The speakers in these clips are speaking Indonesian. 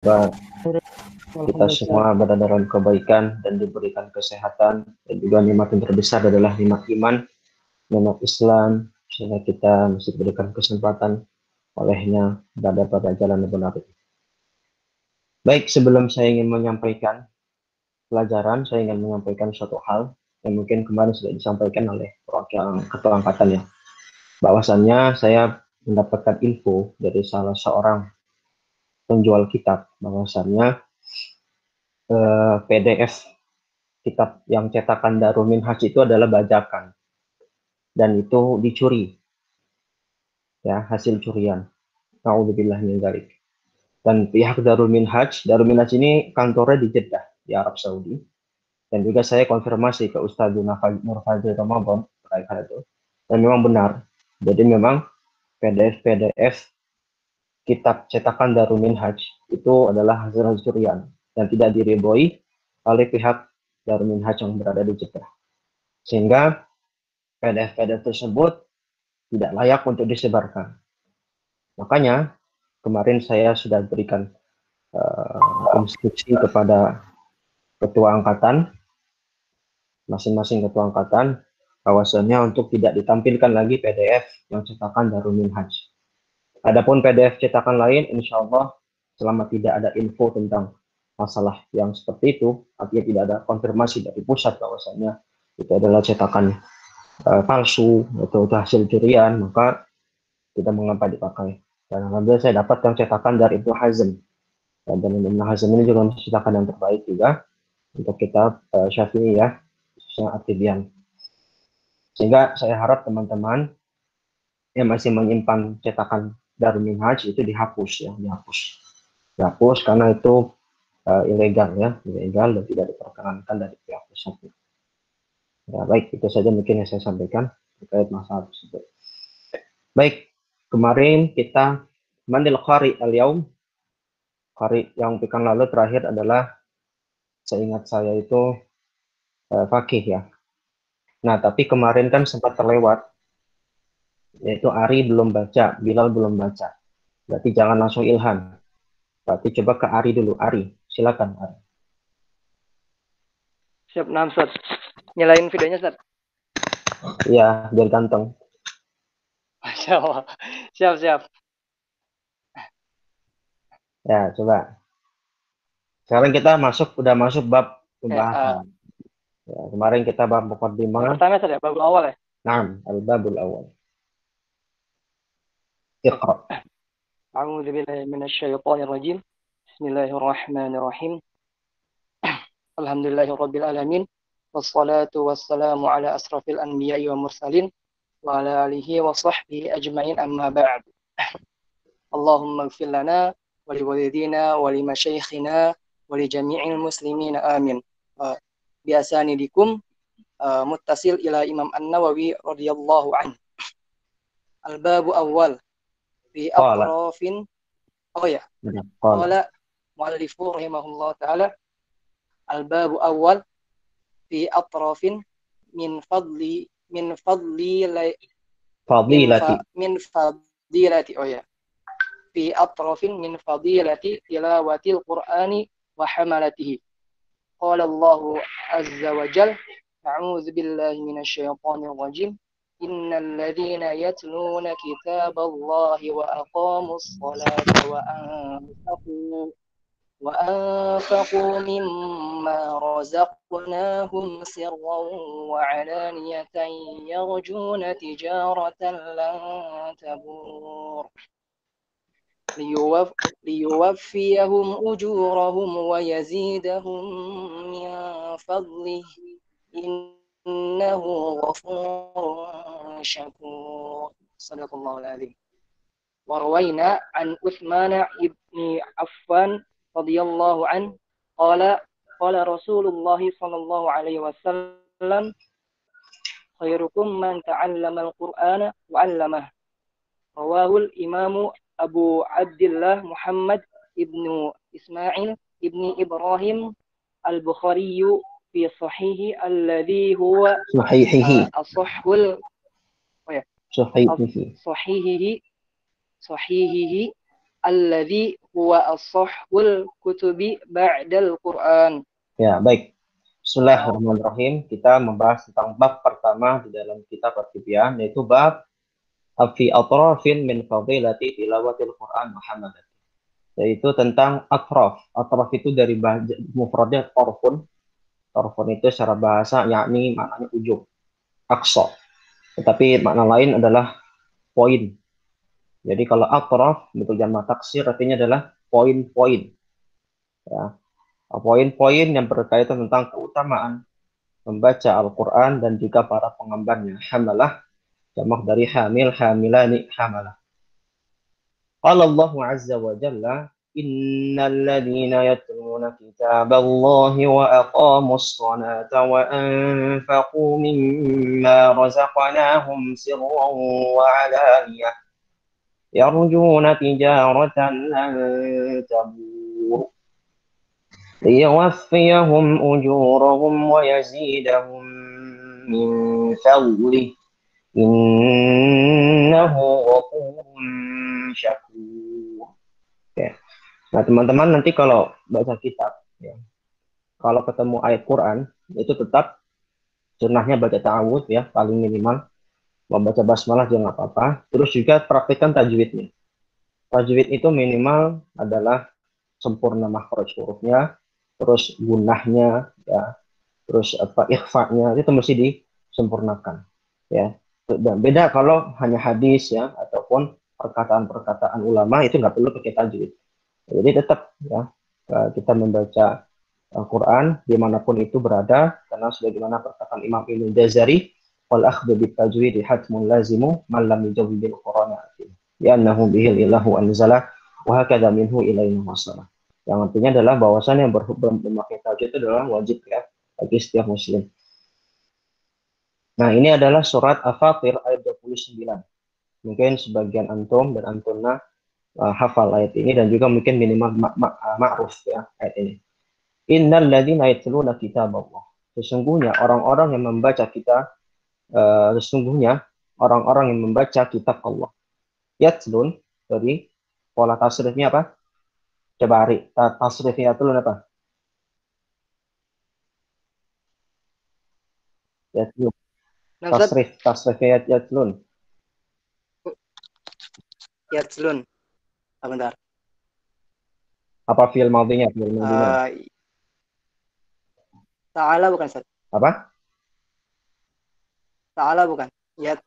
kita semua berada dalam kebaikan dan diberikan kesehatan, dan juga nikmat yang terbesar adalah nikmat iman, nikmat Islam, sehingga kita mesti diberikan kesempatan olehnya berada pada jalan yang benar. Baik, sebelum saya ingin menyampaikan pelajaran, saya ingin menyampaikan suatu hal yang mungkin kemarin sudah disampaikan oleh perwakilan ketua angkatan ya, bahwasannya saya mendapatkan info dari salah seorang penjual kitab bahwasannya PDF kitab yang cetakan Darul Minhaj itu adalah bajakan dan itu dicuri, ya, hasil curian. Nauzubillah min dzalik. Dan pihak Darul Minhaj ini kantornya di Jeddah di Arab Saudi, dan juga saya konfirmasi ke Ustaz Nur Fazil Ramadan terkait hal itu, dan memang benar. Jadi memang PDF kitab cetakan Darul Minhaj itu adalah hasil curian dan tidak diridhoi oleh pihak Darul Minhaj yang berada di Jeddah, sehingga PDF tersebut tidak layak untuk disebarkan. Makanya kemarin saya sudah berikan instruksi kepada ketua angkatan, masing-masing ketua angkatan, bahwasannya untuk tidak ditampilkan lagi PDF yang cetakan Darul Minhaj. Adapun PDF cetakan lain, insya Allah selama tidak ada info tentang masalah yang seperti itu, artinya tidak ada konfirmasi dari pusat bahwasannya itu adalah cetakan palsu atau hasil curian, maka tidak mengapa dipakai. Dan alhamdulillah saya dapat yang cetakan dari Ibnu Hazm. Dan Ibnu Hazm ini juga cetakan yang terbaik juga untuk kitab Syafi'iyah, khususnya At-Tibyan. Sehingga saya harap teman-teman yang masih menyimpan cetakan Darul Minhaj itu dihapus ya, dihapus karena itu ilegal ya, ilegal dan tidak diperkenankan dari pihak pusat. Ya, baik, itu saja mungkin yang saya sampaikan terkait masalah tersebut. Baik, kemarin kita mandil qari al-yaum. Qari yang pekan lalu terakhir adalah, seingat saya itu Fakih ya. Nah, tapi kemarin kan sempat terlewat, yaitu Ari belum baca, Bilal belum baca. Berarti jangan langsung ilham. Berarti coba ke Ari dulu. Ari, silakan Ari. Siap, nah, Ustaz. Nyalain videonya, Ustaz. Iya, biar ganteng. Masya Allah. Siap. Ya, coba. Sekarang kita udah masuk bab pembahasan. Ya, kemarin kita bab muqaddimah. Pertama, Ustaz, ya, bab awal ya. Naam, al-babul awal. Iqra. A'udzu billahi minasyaitonir rajim. Bismillahirrahmanirrahim. Alhamdulillahirabbil alamin. Wassalatu wassalamu ala asrafil anbiya'i wa mursalin wa ala alihi wa sahbihi ajma'in, amma ba'd. Allahumma ighfir lana wa liwalidina wa limasyayikhina wa li jami'il muslimin, amin. Biasanidikum muttasil ila Imam An-Nawawi radhiyallahu anhu. Al-babu awal fi atrafin. Oh ya. Qala muallifu rahimahullah ta'ala, al-babu awal fi atrafin min fadilati oh ya, fi atrafin min fadilati tilawatil qur'ani wa hamalatihi. Qala Allahu azza wa jalla, a'udzu billahi minasyaitonir rajim, innal ladzina yatluna kitaballahi wa aqamus salata wa anfaqu mimma razaqnahum sirran wa 'alaniyatan yarjuna tijaratan lan tabur liyuwaffiyahum ujurahum wa yazidahum min fadlihi innahu ghafurun syakur. Sadaqallahul adzim. Wa rawaina an Utsman ibn Affan radhiyallahu an qala Rasulullah sallallahu alaihi wasallam, khairukum man ta'allama al-Qur'ana wa 'allamahu. Rawahul Imam Abu Abdullah Muhammad ibnu Ismail ibni Ibrahim al-Bukhari fi sahihi alladhi huwa as-sahhul sahihihi alladhi huwa as-sahhul kutubi ba'dal Qur'an. Ya, baik. Bismillahirrahmanirrahim. Kita membahas tentang bab pertama di dalam kitab At-Tibyan, yaitu bab fi atrafin min fadilati tilawatil Quran Muhammad. Yaitu tentang atraf. Atraf itu dari mufradnya torfun. Torfun itu secara bahasa yakni maknanya ujung, aqsa. Tetapi makna lain adalah poin. Jadi kalau atraf bentuk jamak taksir artinya adalah poin-poin. Ya. Poin-poin yang berkaitan tentang keutamaan membaca Al-Quran dan juga para pengembannya. Hamalah, jamak dari hamil, hamilani, hamalah. Qala Allah Azza wa Jalla, Innal ladhina yatluna kitaballahi wa aqamus salata wa anfaqu mimma razaqnahum sirran wa alaniyah yarjuna tijaratan lan tabur ليوفيهم أجورهم ويزيدهم من فضله إنه غفور شكور. Oke. Nah, teman-teman nanti kalau baca kitab, ya, kalau ketemu ayat Quran, itu tetap sunnahnya baca ta'awudz ya, paling minimal. Membaca basmalah jangan apa-apa. Terus juga praktikkan tajwidnya. Tajwid itu minimal adalah sempurna makhraj hurufnya, terus gunahnya, ya, terus apa ikhfa-nya itu mesti disempurnakan, ya. Dan beda kalau hanya hadis ya ataupun perkataan-perkataan ulama itu nggak perlu pakai tajwid. Jadi tetap ya kita membaca Al-Quran dimanapun itu berada karena sebagaimana perkataan Imam Ibnu Jazari wal akhdhu bit tajwid hatmun lazimu man lam yujawwidil Qur'ana ya annahu bihil ilahu anzala wa hakadha minhu ilaina wasala. Yang artinya adalah bahwasannya memakai tajwid itu adalah wajib ya bagi setiap muslim. Nah, ini adalah surat Al-Fatir ayat 29. Mungkin sebagian antum dan antuna hafal ayat ini dan juga mungkin minimal ma'ruf ya ayat ini. Innal ladzina yatluna kitaballah. Sesungguhnya orang-orang yang membaca sesungguhnya orang-orang yang membaca kitab Allah. Yatlun dari pola tasrifnya apa? Coba Ari, tasrifnya yatlun apa? Yatlun. Tasrifnya yatlun. Yatlun. Bentar. Apa fi'il madhinya? Fi'il madhinya. Ta'ala bukan, Ustaz. Apa? Ta'ala bukan. Yat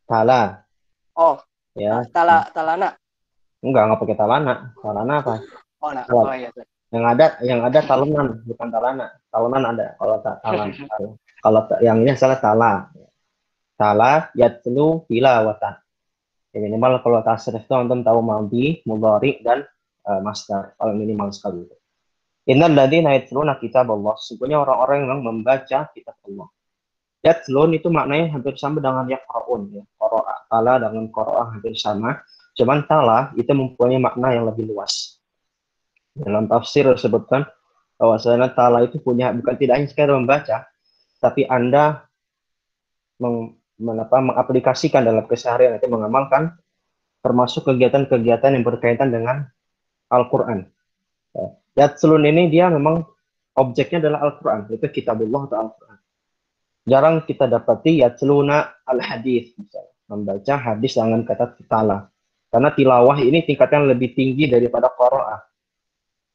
Tala. Oh. Ya. Talana. Enggak pakai talana. Talana apa? Oh, nah. Oh iya. Yang ada talenan, bukan talana. Talenan ada kalau tak talan. Kalau yang ini salah tala. Tala yatlu tilawatan. Ya, minimal kalau tasrif itu antum tahu madhi, mudhari dan masdar kalau minimal sekali. Innal ladzina yatluna kitaballah. Sesungguhnya orang-orang yang membaca kitab Allah. Yatlun itu maknanya hampir sama dengan yaqra'un ya. Qara'a, tala dengan qara'a hampir sama. Cuman tala itu mempunyai makna yang lebih luas. Dalam tafsir disebutkan bahwasanya tala itu punya bukan tidak hanya sekedar membaca, tapi Anda mengaplikasikan dalam keseharian itu mengamalkan termasuk kegiatan-kegiatan yang berkaitan dengan Al-Qur'an. Yatslun ini dia memang objeknya adalah Al-Qur'an, itu kitabullah atau Al-Qur'an. Jarang kita dapati yatsluna al-hadis, misalnya membaca hadis dengan kata tala. Karena tilawah ini tingkatnya lebih tinggi daripada qira'ah.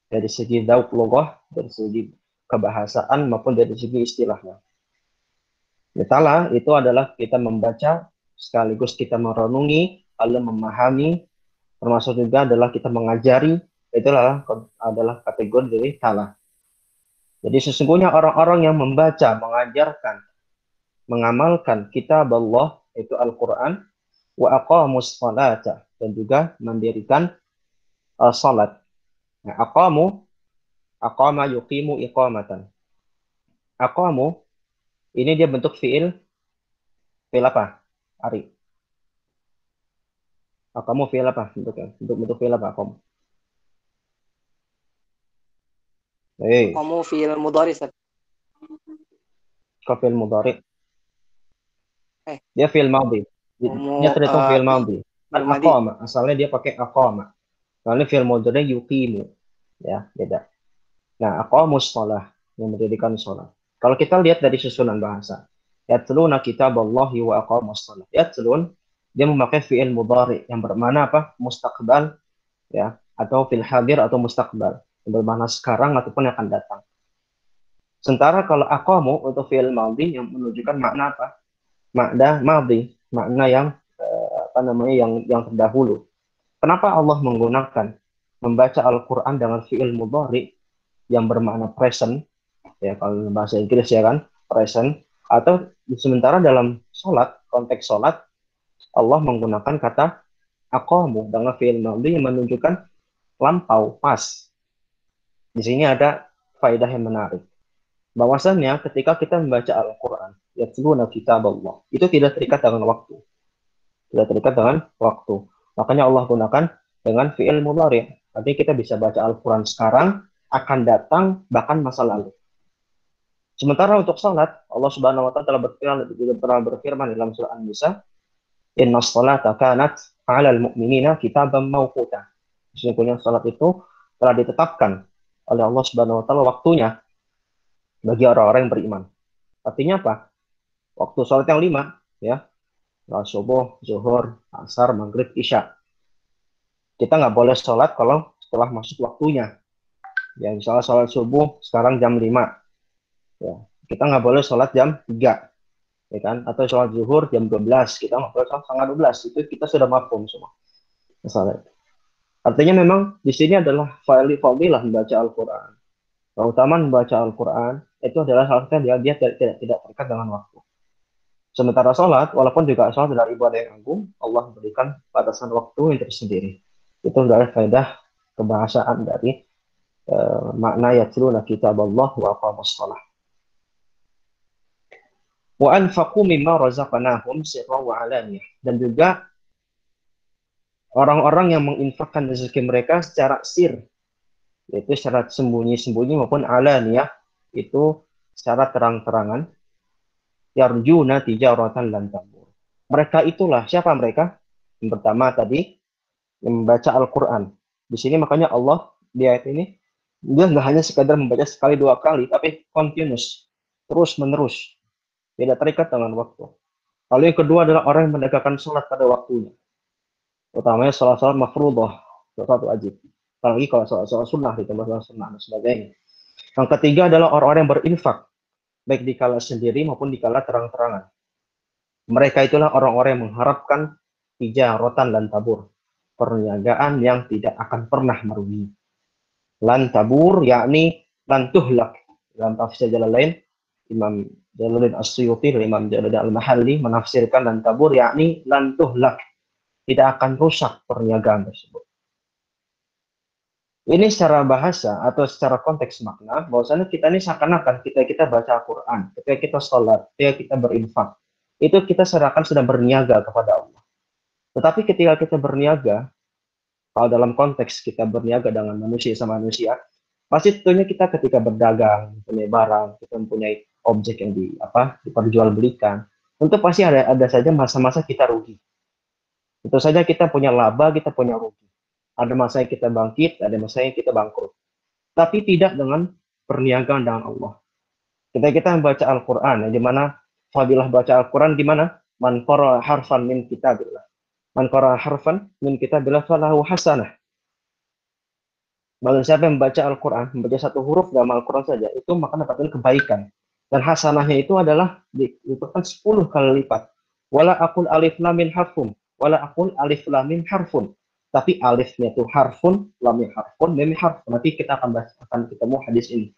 Dari segi dauk logoh, dari segi kebahasaan maupun dari segi istilahnya. Tala itu adalah kita membaca sekaligus kita merenungi, lalu memahami, termasuk juga adalah kita mengajari, itulah adalah kategori dari tala. Jadi sesungguhnya orang-orang yang membaca, mengajarkan, mengamalkan kitab Allah, itu Al-Quran, wa aqamus salata, dan juga mendirikan salat. Nah, aqama yuqimu iqamatan. Aqamu, ini dia bentuk fi'il apa? Ari. Aqamu fi'il apa? Bentuk fi'il apa? Aqamu. Kamu fi'il mudhari, Ustaz. Fi'il mudhari. Dia fi'il madhi. Dia terhitung fi'il madhi. Kan Madi. aqama, asalnya dia pakai aqama. Soalnya fi'il mudhari yuqimu, ya, beda. Nah, aqamus shalah, yang mendirikan sholat. Kalau kita lihat dari susunan bahasa, yatluna kitaballahi wa aqamus shalah. Yatlun, dia memakai fi'il mudhari yang bermakna apa? Mustaqbal, ya, atau fil hadir atau mustaqbal, yang bermakna sekarang ataupun yang akan datang. Sementara kalau aqamu untuk fi'il madhi yang menunjukkan makna apa? Makna madhi, makna yang apa namanya yang terdahulu. Kenapa Allah menggunakan membaca Al-Qur'an dengan fi'il mudhari yang bermakna present, ya kalau bahasa Inggris ya kan, present, atau sementara dalam sholat, konteks sholat, Allah menggunakan kata aqamu dengan fi'il madhi yang menunjukkan lampau, pas. Di sini ada faedah yang menarik. Bahwasanya ketika kita membaca Al-Quran, yatluna kitaballah, itu tidak terikat dengan waktu. Tidak terikat dengan waktu. Makanya Allah gunakan dengan fi'il mudhari. Artinya kita bisa baca Al-Quran sekarang, akan datang, bahkan masa lalu. Sementara untuk salat, Allah Subhanahu wa taala telah berfirman dalam surah An-Nisa, "Inna sholata kanat 'alal mu'minina kitaban mawquta." Sesungguhnya salat itu telah ditetapkan oleh Allah Subhanahu wa taala waktunya bagi orang-orang yang beriman. Artinya apa? Waktu salat yang 5, ya, subuh, zuhur, asar, maghrib, isya. Kita nggak boleh sholat kalau setelah masuk waktunya. Ya, misalnya sholat subuh sekarang jam 5. Ya, kita nggak boleh sholat jam 3. Ya kan? Atau sholat zuhur jam 12. Kita nggak boleh sholat setengah 12. Itu kita sudah mafhum semua. Misalnya. Artinya memang di sini adalah fadilah membaca Al-Quran. Keutamaan membaca Al-Quran itu adalah salah satu dia tidak terikat dengan waktu. Sementara sholat, walaupun juga sholat adalah ibadah yang agung, Allah memberikan batasan waktu yang tersendiri. Itu adalah faedah kebahasaan dari makna yatluna kitaballah wa aqamus shalah. Wa anfaqu mimma razaqnahum sirran wa alaniyah. Dan juga orang-orang yang menginfakkan rezeki mereka secara sir, yaitu secara sembunyi-sembunyi maupun alaniyah, itu secara terang-terangan, yarjuna tijaratan lan tabur. Mereka itulah, siapa mereka? Yang pertama tadi, yang membaca Al-Quran. Di sini makanya Allah di ayat ini, dia nggak hanya sekadar membaca sekali dua kali, tapi continuous, terus menerus, tidak terikat dengan waktu. Lalu yang kedua adalah orang yang menegakkan sholat pada waktunya, utamanya sholat-sholat mafruḍah, sholat wajib. Apalagi kalau sholat-sholat sunnah, ditambah sholat sunnah dan sebagainya. Yang ketiga adalah orang-orang yang berinfak, baik di kala sendiri maupun di kala terang-terangan. Mereka itulah orang-orang yang mengharapkan tijaratan dan tabur, perniagaan yang tidak akan pernah merugi. Lan tabur, yakni lan tuhlak. Dalam tafsir jalan lain, Imam Jalaluddin As-Suyuti dan Imam Jalaluddin Al-Mahalli menafsirkan lan tabur, yakni lan tuhlak. Tidak akan rusak perniagaan tersebut. Ini secara bahasa atau secara konteks makna, bahwasanya kita ini seakan-akan kita baca Al-Quran, ketika kita sholat, ketika kita berinfak, itu kita serahkan sedang berniaga kepada Allah. Tetapi ketika kita berniaga, kalau dalam konteks kita berniaga dengan manusia sama manusia, pasti tentunya kita ketika berdagang, mempunyai barang, kita mempunyai objek yang diperjualbelikan, tentu pasti ada saja masa-masa kita rugi. Tentu saja kita punya laba, kita punya rugi. Ada masa yang kita bangkit, ada masa yang kita bangkrut. Tapi tidak dengan perniagaan dengan Allah. Ketika kita membaca Al-Quran, di mana fadilah baca Al-Quran gimana? Man qara harfan min kitabillah. Man qara harfan min kitabillah falahu hasanah. Bagi siapa yang membaca Al-Quran, membaca satu huruf dalam Al-Quran saja, itu maka dapatkan kebaikan. Dan hasanahnya itu adalah dilipat 10 kali lipat. Wala aqul alif lam mim harfun, wala aqul alif lam mim harfun. Tapi alifnya itu harfun, lamnya harfun, mim harfun. Nanti kita akan ketemu hadis ini.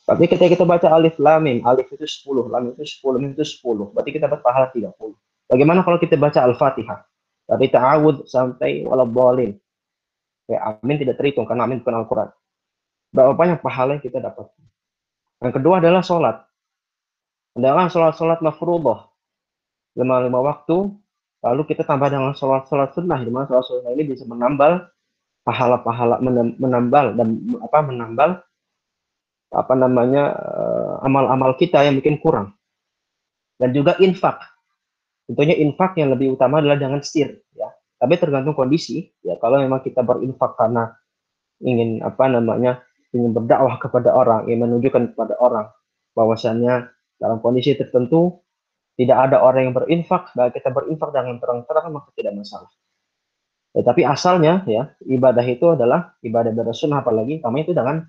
Tapi ketika kita baca alif lam mim, alif itu 10, lam itu 10, mim itu 10. Berarti kita dapat pahala 30. Bagaimana kalau kita baca Al-Fatihah? Dari ta'awud sampai waladhdallin. Ya, amin tidak terhitung karena amin bukan Al-Quran. Berapa banyak pahala yang kita dapat. Yang kedua adalah sholat. Adalah sholat mafruḍah. 5 waktu. Lalu kita tambah dengan sholat sunnah. Di mana sholat sunnah ini bisa menambal pahala-pahala, menambal amal-amal kita yang mungkin kurang. Dan juga infak. Tentunya infak yang lebih utama adalah dengan sir. Ya. Tapi tergantung kondisi. Ya, kalau memang kita berinfak karena ingin ingin berdakwah kepada orang, ingin menunjukkan kepada orang bahwasannya dalam kondisi tertentu tidak ada orang yang berinfak, baik kita berinfak dengan terang-terangan maka tidak masalah. Ya, tapi asalnya ya ibadah itu adalah ibadah sunnah, apalagi kami itu dengan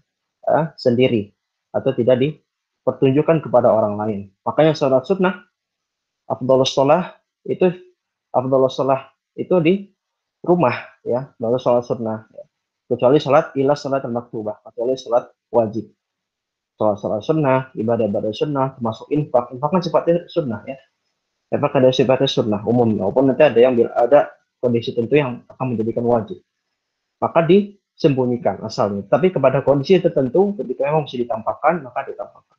sendiri atau tidak dipertunjukkan kepada orang lain. Makanya sholat sunnah, afdhalus sholah itu di rumah, ya, baru sholat sunnah. Ya. Kecuali sholat ila sholat maktubah, kecuali sholat wajib. Sholat sunnah, ibadah sunnah, termasuk infak. Infak kan sifatnya sunnah, ya. Infak ada sifatnya sunnah umum, maupun nanti ada yang ada kondisi tertentu yang akan menjadikan wajib. Maka disembunyikan asalnya. Tapi kepada kondisi tertentu, ketika memang mesti ditampakkan, maka ditampakkan.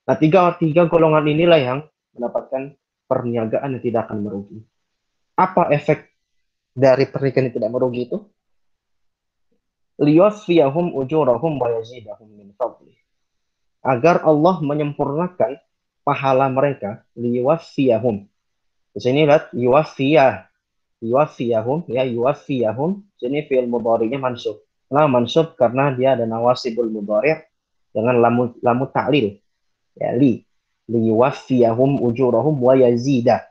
Nah, tiga golongan inilah yang mendapatkan perniagaan yang tidak akan merugi. Apa efek dari pernikahan yang tidak merugi itu? Liyuwaffiyahum ujurahum wa yazidahum min fadlih. Agar Allah menyempurnakan pahala mereka, liyuwaffiyahum. Di sini lihat yuwaffiyahum, ya, yuwaffiyahum. Sini fi'il mudhari'nya mansub. Nah, mansub karena dia ada nawasibul mudhari' dengan lamu ta'lil. Ya, liyuwaffiyahum ujurahum wa yazida.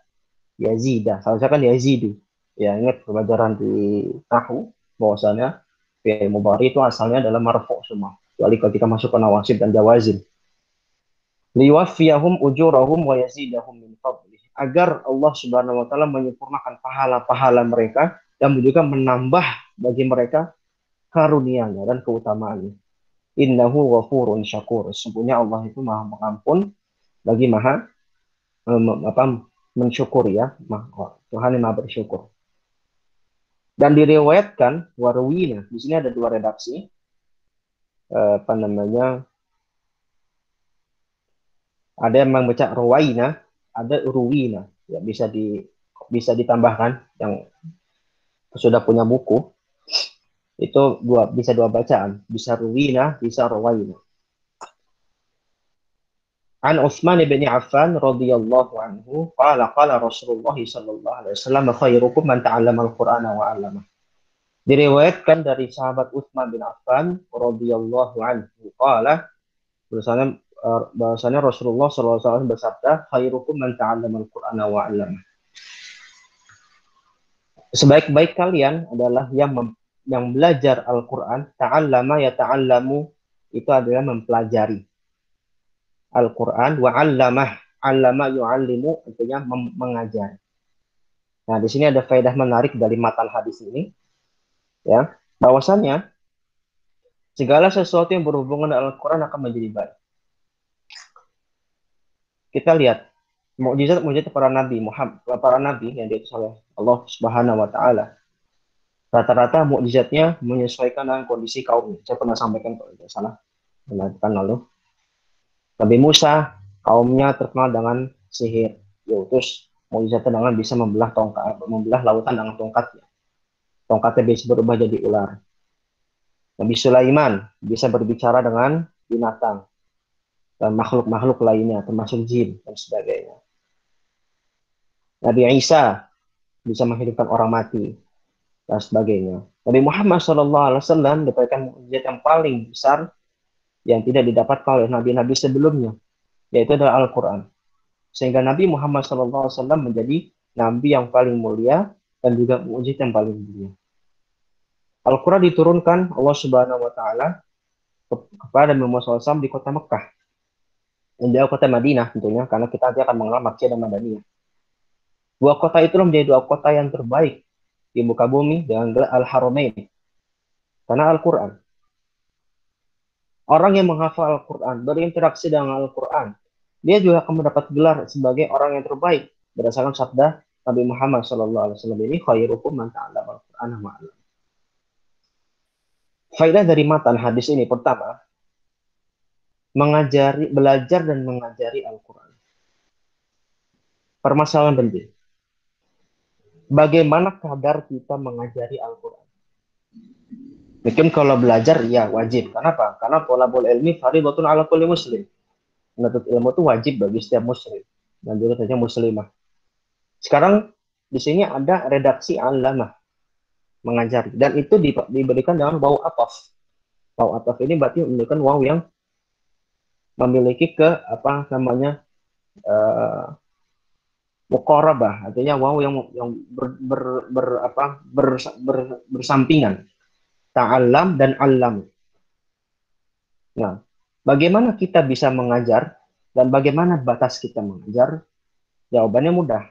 Yazida, seharusnya kan yazidu. Ya, ingat pelajaran di nahwu bahwasanya fi'il mudhari itu asalnya adalah marfu' semua. Kecuali kalau kita masuk ke nawasib dan jawazim. Liwaffiyahum ujurahum wa yazidahum min fadlih. Agar Allah Subhanahu wa taala menyempurnakan pahala-pahala mereka dan juga menambah bagi mereka karunia-Nya dan keutamaannya. Innahu ghafurun syakur. Sesungguhnya Allah itu Maha Pengampun bagi Maha mensyukur, ya. Tuhan yang Maha bersyukur. Dan diriwayatkan warwina. Di sini ada dua redaksi. Ada yang membaca ruwaina, ada ruwina. Ya, bisa ditambahkan yang sudah punya buku. Itu bisa dua bacaan, bisa ruwina, bisa ruwaina. An Utsman bin Affan radhiyallahu anhu qala qala Rasulullah sallallahu alaihi wasallam khairukum man ta'allama al-Qur'ana wa 'allama. Diriwayatkan dari sahabat Utsman bin Affan radhiyallahu anhu qala, bahwasanya Rasulullah sallallahu alaihi wasallam bersabda, khairukum man ta'allama al-Qur'ana wa 'allama. Sebaik-baik kalian adalah yang belajar Al-Qur'an. Ta'allama ya ta'allamu itu adalah mempelajari Al-Quran, wa 'allamah, 'allama yu'allimu artinya mengajari. Nah, di sini ada faedah menarik dari matan hadis ini, ya, bahwasannya segala sesuatu yang berhubungan dengan Al-Quran akan menjadi baik. Kita lihat mukjizat para nabi yang diutus oleh Allah Subhanahu wa taala. Rata-rata mukjizatnya menyesuaikan dengan kondisi kaum. Saya pernah sampaikan kalau tidak salah bulan lalu. Nabi Musa, kaumnya terkenal dengan sihir. Terus mukjizatnya dengan bisa membelah lautan dengan tongkatnya. Tongkatnya bisa berubah jadi ular. Nabi Sulaiman bisa berbicara dengan binatang dan makhluk-makhluk lainnya, termasuk jin dan sebagainya. Nabi Isa bisa menghidupkan orang mati dan sebagainya. Nabi Muhammad SAW diberikan mukjizat yang paling besar yang tidak didapatkan oleh nabi-nabi sebelumnya, yaitu adalah Al-Quran. Sehingga Nabi Muhammad SAW menjadi nabi yang paling mulia dan juga mukjizat yang paling mulia. Al-Quran diturunkan Allah Subhanahu wa taala kepada Nabi Muhammad SAW di kota Mekah. Dan di kota Madinah tentunya, karena kita nanti akan mengenal Makkiyah dan Madaniyah. Dua kota itulah menjadi dua kota yang terbaik di muka bumi dengan gelar Al-Haramain. Karena Al-Quran. Orang yang menghafal Al-Quran, berinteraksi dengan Al-Quran, dia juga akan mendapat gelar sebagai orang yang terbaik berdasarkan sabda Nabi Muhammad SAW ini, khairukum man ta'allama al-Qur'ana wa 'allama. Faedah dari matan hadis ini pertama, belajar dan mengajari Al-Quran. Permasalahan penting. Bagaimana kadar kita mengajari Al-Quran? Mungkin kalau belajar, ya wajib. Kenapa? Karena thalabul ilmi fardhatun 'ala kulli muslim. Menuntut ilmu itu wajib bagi setiap muslim dan juga tentunya muslimah. Sekarang di sini ada redaksi 'allamah. mengajari. Dan itu diberikan dengan waw ataf. Waw ataf ini berarti menunjukkan waw yang memiliki apa namanya, muqarabah, artinya waw yang bersampingan. Ta'allam dan allam. Nah, bagaimana kita bisa mengajar dan bagaimana batas kita mengajar? Jawabannya mudah.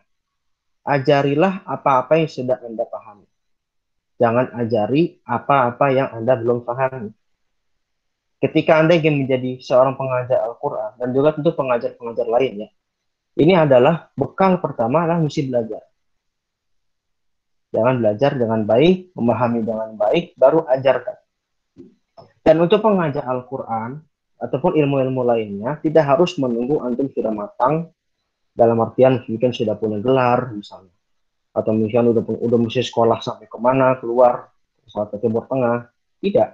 Ajarilah apa-apa yang sudah Anda pahami. Jangan ajari apa-apa yang Anda belum pahami. Ketika Anda ingin menjadi seorang pengajar Al-Quran, dan juga tentu pengajar-pengajar lainnya, ini adalah bekal pertama adalah mesti belajar. Jangan belajar dengan baik, memahami dengan baik, baru ajarkan. Dan untuk pengajar Al-Quran, ataupun ilmu-ilmu lainnya, tidak harus menunggu antum sudah matang, dalam artian mungkin sudah punya gelar, misalnya. Atau misalnya udah mesti sekolah sampai kemana, keluar, sampai Timur Tengah. Tidak.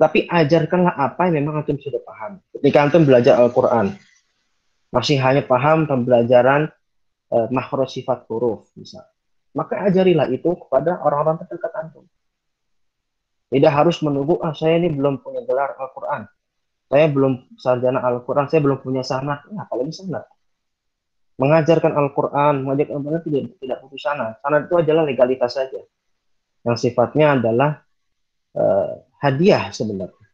Tapi ajarkanlah apa yang memang antum sudah paham. Ketika antum belajar Al-Quran, masih hanya paham pembelajaran makhraj sifat huruf, misalnya. Maka ajarilah itu kepada orang-orang terdekat antum. Tidak harus menunggu, saya ini belum punya gelar Al-Quran. Saya belum sarjana Al-Quran, saya belum punya sanad. Nah, apalagi sanad. Mengajarkan Al-Quran, mengajarkan Al-Quran tidak butuh sanad. Sanad itu adalah legalitas saja. Yang sifatnya adalah hadiah sebenarnya.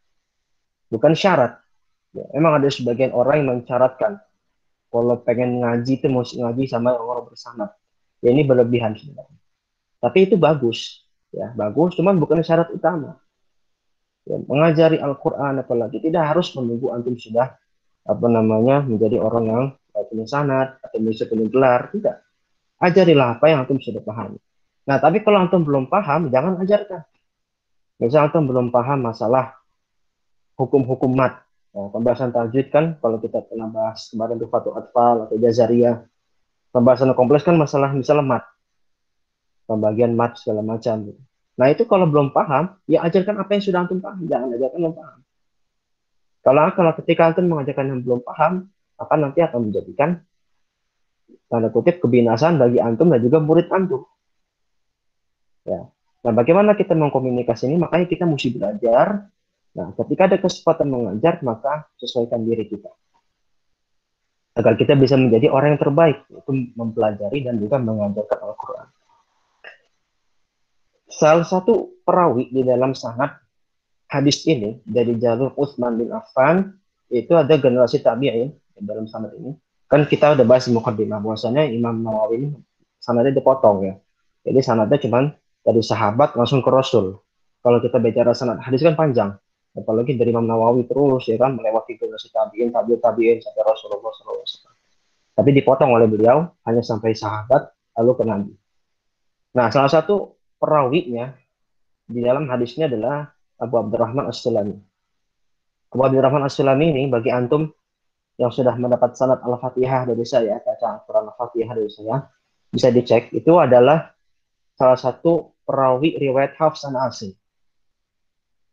Bukan syarat. Ya, emang ada sebagian orang yang mensyaratkan kalau pengen ngaji itu mesti ngaji sama orang bersanad. Ya ini berlebihan sebenarnya. Tapi itu bagus, ya bagus, cuman bukan syarat utama. Ya, mengajari Al-Quran apalagi tidak harus menunggu antum sudah apa namanya menjadi orang yang punya sanad atau bisa punya gelar, tidak. Ajarilah apa yang antum sudah paham. Nah, tapi kalau antum belum paham, jangan ajarkan. Misalnya antum belum paham masalah hukum-hukum mat. Nah, pembahasan tajwid kan kalau kita pernah bahas kemarin itu Fathul Atfal atau Jazariyah, pembahasan kompleks kan masalah misalnya mat, pembagian mat segala macam gitu. Nah itu kalau belum paham, ya ajarkan apa yang sudah antum paham, jangan ajarkan yang paham. Kalau ketika antum mengajarkan yang belum paham, maka nanti akan menjadikan tanda kutip kebinasan bagi antum dan juga murid antum. Ya. Nah bagaimana kita mengkomunikasi ini? Makanya kita mesti belajar. Nah ketika ada kesempatan mengajar, maka sesuaikan diri kita agar kita bisa menjadi orang yang terbaik, yaitu mempelajari dan juga mengajarkan Al-Quran. Salah satu perawi di dalam sanad hadis ini dari jalur Utsman bin Affan, itu ada generasi tabi'in dalam sanad ini. Kan kita udah bahas di mukaddimah bahwasanya Imam Nawawi ini sanadnya dipotong ya. Jadi sanadnya cuma dari sahabat langsung ke Rasul. Kalau kita bicara sanad hadis kan panjang. Apalagi dari Imam Nawawi terus ya kan melewati generasi tabi'in, tabi'in sampai Rasulullah SAW. Tapi dipotong oleh beliau hanya sampai sahabat lalu ke Nabi. Nah, salah satu perawinya di dalam hadisnya adalah Abu Abdurrahman As-Sulami. Abu Abdurrahman As-Sulami ini bagi antum yang sudah mendapat sanad Al-Fatihah dari saya, bacaan Quran Al-Fatihah dari saya, bisa dicek. Itu adalah salah satu perawi riwayat Hafs an Asim.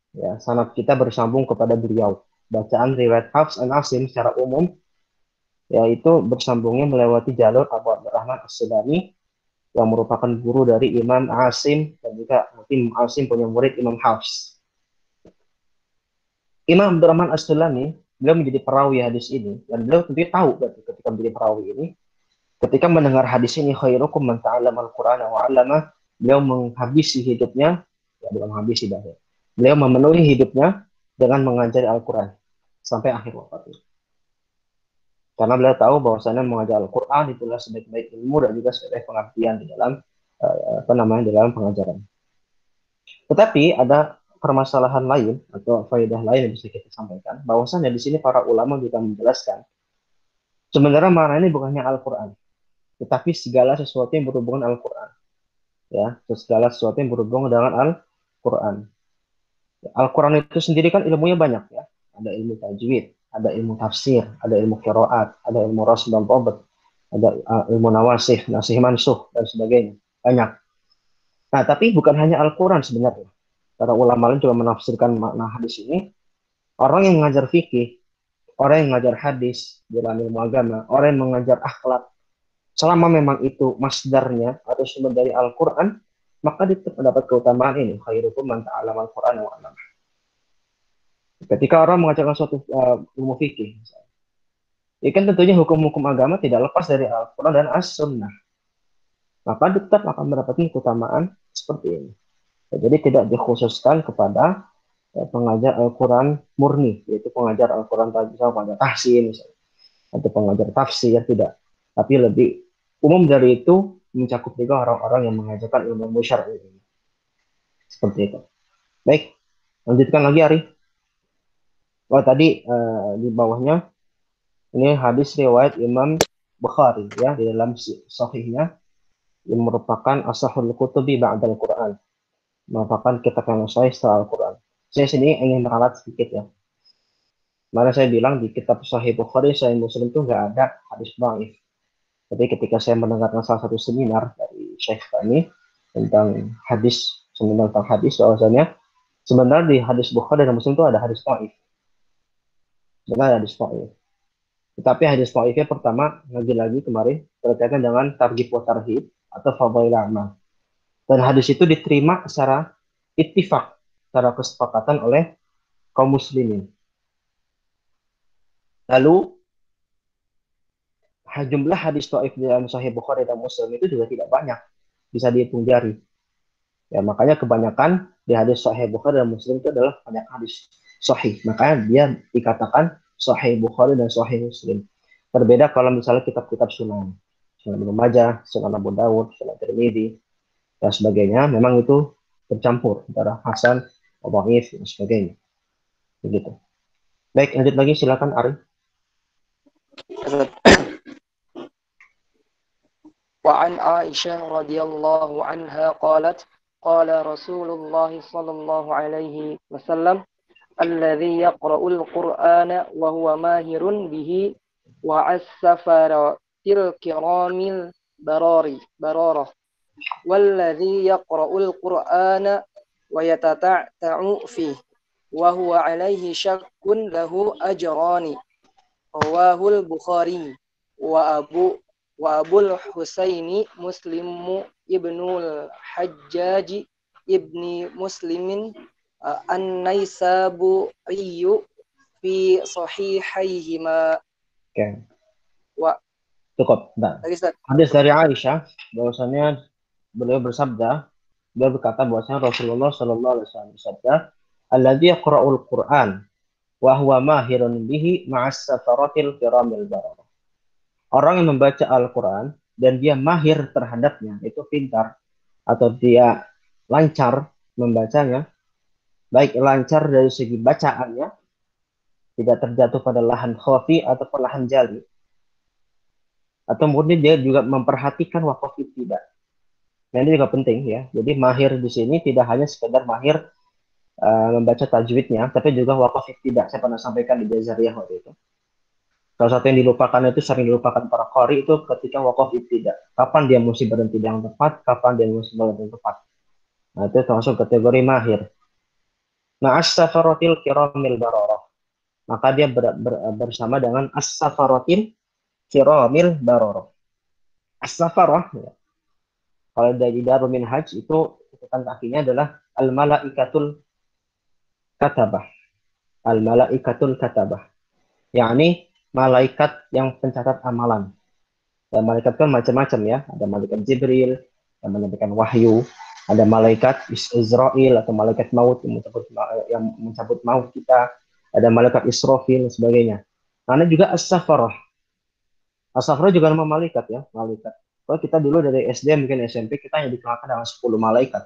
Ya, sanad kita bersambung kepada beliau. Bacaan riwayat Hafs an Asim secara umum yaitu bersambungnya melewati jalur Abu Abdurrahman As-Sulami yang merupakan guru dari Imam Asim dan juga Imam Asim punya murid Imam Hafs. Imam Abdurrahman As-Sulami beliau menjadi perawi hadis ini dan beliau tentunya tahu ketika menjadi perawi ini, ketika mendengar hadis ini khairukum man ta'allama al-Qur'ana wa 'allama, beliau menghabisi hidupnya, ya belum habis dah ya. Beliau memenuhi hidupnya dengan mengajari Al-Qur'an sampai akhir wafatnya. Karena beliau tahu bahwasanya mengajar Al-Qur'an itulah sebaik-baik ilmu dan juga sebaik pengabdian di dalam di dalam pengajaran. Tetapi ada permasalahan lain atau faedah lain yang bisa kita sampaikan, bahwasanya di sini para ulama juga menjelaskan sebenarnya makna ini bukannya Al-Qur'an, tetapi segala sesuatu yang berhubungan Al-Qur'an. Ya, segala sesuatu yang berhubungan dengan Al-Qur'an. Al-Quran itu sendiri kan ilmunya banyak ya. Ada ilmu tajwid, ada ilmu tafsir, ada ilmu qiraat, ada ilmu rasm dan dhabt, ada ilmu nawasih, nasih mansuh dan sebagainya. Banyak. Nah, tapi bukan hanya Al-Quran sebenarnya. Para ulama lain juga menafsirkan makna hadis ini. Orang yang mengajar fikih, orang yang mengajar hadis dalam ilmu agama, orang yang mengajar akhlak, selama memang itu masdarnya atau sumber dari Al-Quran, maka dia tetap mendapat keutamaan ini. Khairukum man ta'allama al-Qur'an wa 'allama. Ketika orang mengajarkan suatu ilmu fikih, ya kan tentunya hukum-hukum agama tidak lepas dari Al-Quran dan As-Sunnah. Maka dia tetap akan mendapatkan keutamaan seperti ini. Ya, jadi tidak dikhususkan kepada pengajar Al-Quran murni, yaitu pengajar Al-Quran misalnya pengajar tahsin, misalnya, atau pengajar tafsir, tidak. Tapi lebih umum dari itu mencakup juga orang-orang yang mengajarkan ilmu syar'i. Seperti itu. Baik, lanjutkan lagi Ari. Oh tadi di bawahnya ini hadis riwayat Imam Bukhari ya di dalam sahihnya yang merupakan asahul kutubi ba'dal Quran, merupakan kitab yang sahih setelah Al-Quran. Saya sini ingin meralat sedikit ya. Mana saya bilang di kitab Sahih Bukhari, Sahih Muslim itu nggak ada hadis dhaif. Tapi ketika saya mendengarkan salah satu seminar dari Syekh kami tentang hadis, seminar tentang hadis, bahwasanya sebenarnya di hadis Bukhari dan Muslim itu ada hadis dhaif. Sebenarnya ada hadis dhaif. Tetapi hadis dhaifnya pertama, lagi-lagi kemarin, berkaitan dengan targhib wa tarhib atau fadhail amal. Dan hadis itu diterima secara ittifaq, secara kesepakatan oleh kaum muslimin. Lalu jumlah hadis dhaif di dalam Sahih Bukhari dan Muslim itu juga tidak banyak, bisa dihitung jari. Ya, makanya kebanyakan di hadis Sahih Bukhari dan Muslim itu adalah banyak hadis sahih. Makanya dia dikatakan Sahih Bukhari dan Sahih Muslim. Berbeda kalau misalnya kitab-kitab sunan. Sunan Ibnu Majah, Sunan Abu Dawud, Sunan Tirmidzi, dan sebagainya. Memang itu bercampur antara Hasan, Dhaif, dan sebagainya. Begitu. Baik, lanjut lagi silakan Ari. وعن عائشة رضي الله عنها قالت قال رسول الله صلى الله عليه وسلم الذي يقرأ القرآن وهو ماهر به وعسفر الكرام برارة والذي يقرأ القرآن ويتتعتع فيه وهو عليه شك له أجران رواه البخاري وأبو الحسين مسلم ابن الحجاج ابن مسلم النيسابوري في صحيحيهما. Oke. Cukup. Nah, hadis dari Aisyah bahwasanya beliau berkata bahwasanya Rasulullah Shallallahu Alaihi Wasallam bersabda, "Alladzi yaqra'ul Qur'an wa huwa mahirun bihi ma'as safaratil kiramil bararah." Orang yang membaca Al-Quran dan dia mahir terhadapnya, itu pintar atau dia lancar membacanya, baik lancar dari segi bacaannya, tidak terjatuh pada lahan khafi ataupun lahan jali, atau mungkin dia juga memperhatikan wakaf ibtidah. Nah ini juga penting ya. Jadi mahir di sini tidak hanya sekedar mahir membaca tajwidnya, tapi juga wakaf ibtidah. Saya pernah sampaikan di Jazariyah waktu itu. Salah satu yang dilupakan itu sering dilupakan para qari itu ketika wakaf ibtidah. Kapan dia mesti berhenti yang tepat, kapan dia mesti berhenti yang tepat. Nah itu termasuk kategori mahir. Nah as-safaratil kiramil bararah. Maka dia bersama dengan as-safaratil kiramil bararah. As-safarah, ya. Kalau dari Darul Minhaj itu catatan kakinya adalah al-malaikatul katabah. Al-malaikatul katabah. Yakni malaikat yang pencatat amalan. Dan malaikat kan macam-macam ya. Ada malaikat Jibril yang menyampaikan wahyu, ada malaikat Israel atau malaikat maut yang mencabut maut kita, ada malaikat Israfil dan sebagainya. Karena juga as-safarah. As-safarah juga nama malaikat ya, malaikat. Kalau kita dulu dari SD mungkin SMP kita hanya dikenalkan dengan 10 malaikat.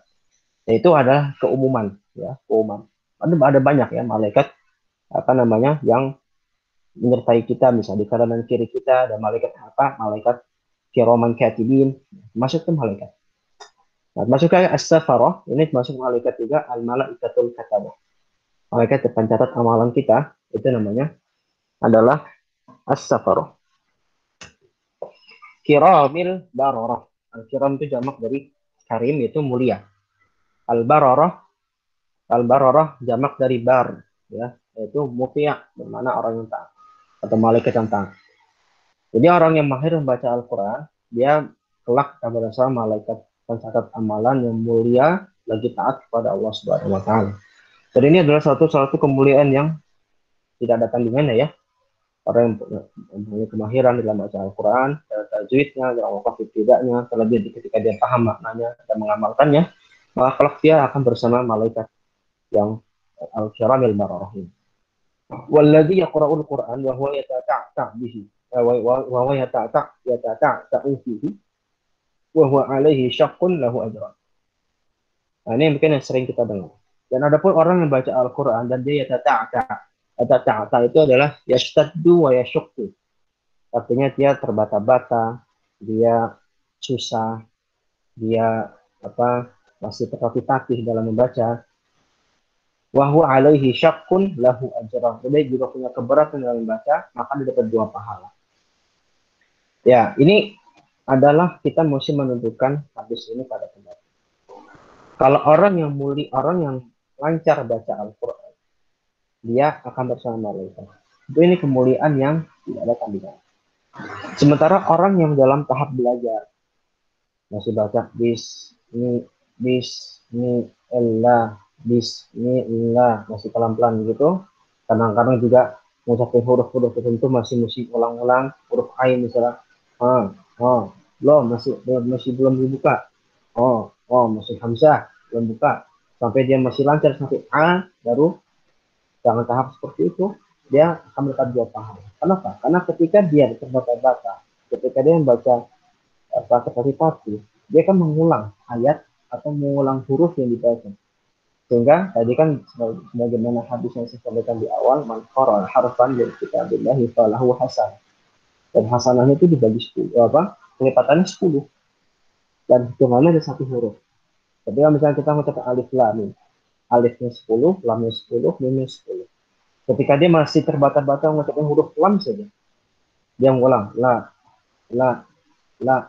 Yaitu adalah keumuman ya, keumuman. Ada banyak ya malaikat apa namanya yang menyertai kita, misalnya di kanan kiri kita ada malaikat apa, malaikat kiraman katibin, masuk ke malaikat. Nah, masuk ke as-safarah, ini masuk malaikat juga al-malaikatul katabah. Malaikat pencatat amalan kita, itu namanya adalah as-safarah. Kiramil bararah. Al-kiram itu jamak dari karim, itu mulia. Al-bararah jamak dari bar, ya, yaitu mutia, bermakna orang yang taat atau malaikat yang taat. Jadi orang yang mahir membaca Al-Quran, dia kelak akan bersama malaikat pencatat amalan yang mulia, lagi taat kepada Allah Subhanahu wa taala. Dan ini adalah satu kemuliaan yang tidak ada tandingannya ya. Orang yang mempunyai kemahiran dalam baca Al-Quran, tajwidnya, dalam wakaf tidaknya, terlebih ketika dia paham maknanya dan mengamalkannya, maka kelak dia akan bersama malaikat yang al-kiramil bararahim. Walladzi yaqra'ul Qur'an wa huwa yatata'ta' bihi wa huwa yatata'u fihi wa huwa 'alaihi syaqqun lahu ajran. Nah, ini mungkin yang sering kita dengar. Dan adapun orang yang baca Al-Qur'an dan dia yatata'ta itu adalah yashtaddu wa yashuqqu. Artinya dia terbata-bata, dia susah, dia masih tertatih-tatih dalam membaca. Wa huwa 'alaihi syaqqun lahu ajran. Dia juga punya keberatan dalam membaca, maka dia dapat 2 pahala. Ya, ini adalah kita mesti menentukan hadis ini pada tempat. Kalau orang yang lancar baca Al-Quran, dia akan bersama malaikat. Ini kemuliaan yang tidak ada tandingan. Sementara orang yang dalam tahap belajar, masih baca bismillah, masih pelan-pelan gitu, kadang-kadang juga mengucapkan huruf-huruf tertentu masih ulang-ulang, huruf ain misalnya, belum, masih belum dibuka, masih hamzah belum buka, sampai dia masih lancar sampai a, baru jangan tahap seperti itu, dia akan mendapat 2 pahala. Kenapa? Karena ketika dia terbata-bata, ketika dia membaca seperti dia akan mengulang ayat atau mengulang huruf yang dibaca. Sehingga tadi kan sebagaimana hadis yang saya sampaikan di awal, man qara'a harfan min kitabillahi falahu hasan. Dan hasanahnya itu dibagi 10, kelipatannya 10. Dan hitungannya ada 1 huruf. Jadi misalnya kita mencatat alif lam, alifnya 10, lamnya 10, mimnya 10. Ketika dia masih terbata-bata mengucapkan huruf lam saja, dia mengulang la, ada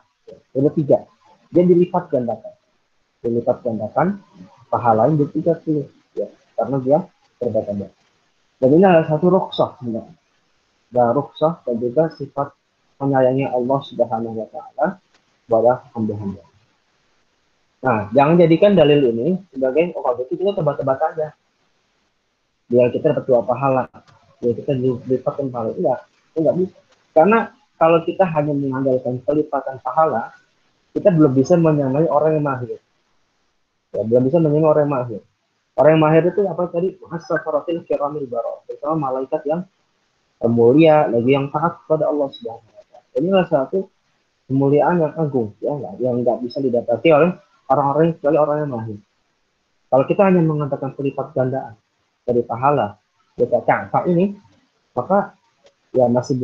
3. Dia dilipat gandakan, pahalanya jadi 30 ya, karena dia berbeda-beda. Dan ini adalah satu rukhsah sebenarnya. Dan rukhsah dan juga sifat menyayangi Allah Subhanahu wa taala kepada hamba-hamba. Nah, jangan jadikan dalil ini sebagai berarti kita terbata-bata aja. Biar kita dapat 2 pahala. Biar kita dilipatkan pahala. Enggak bisa. Karena kalau kita hanya mengandalkan pelipatan pahala, kita belum bisa menyamai orang yang mahir. Ya, belum bisa menyamai orang yang mahir. Orang yang mahir itu apa tadi? As-safaratil kiramil bararah. Bersama malaikat yang mulia, lagi yang taat kepada Allah Subhanahu wa taala. Inilah satu kemuliaan yang agung, ya, yang nggak bisa didapati oleh orang-orang kecuali orang yang mahir. Kalau kita hanya mengatakan pelipat gandaan dari pahala kita cakap ini, maka ya masih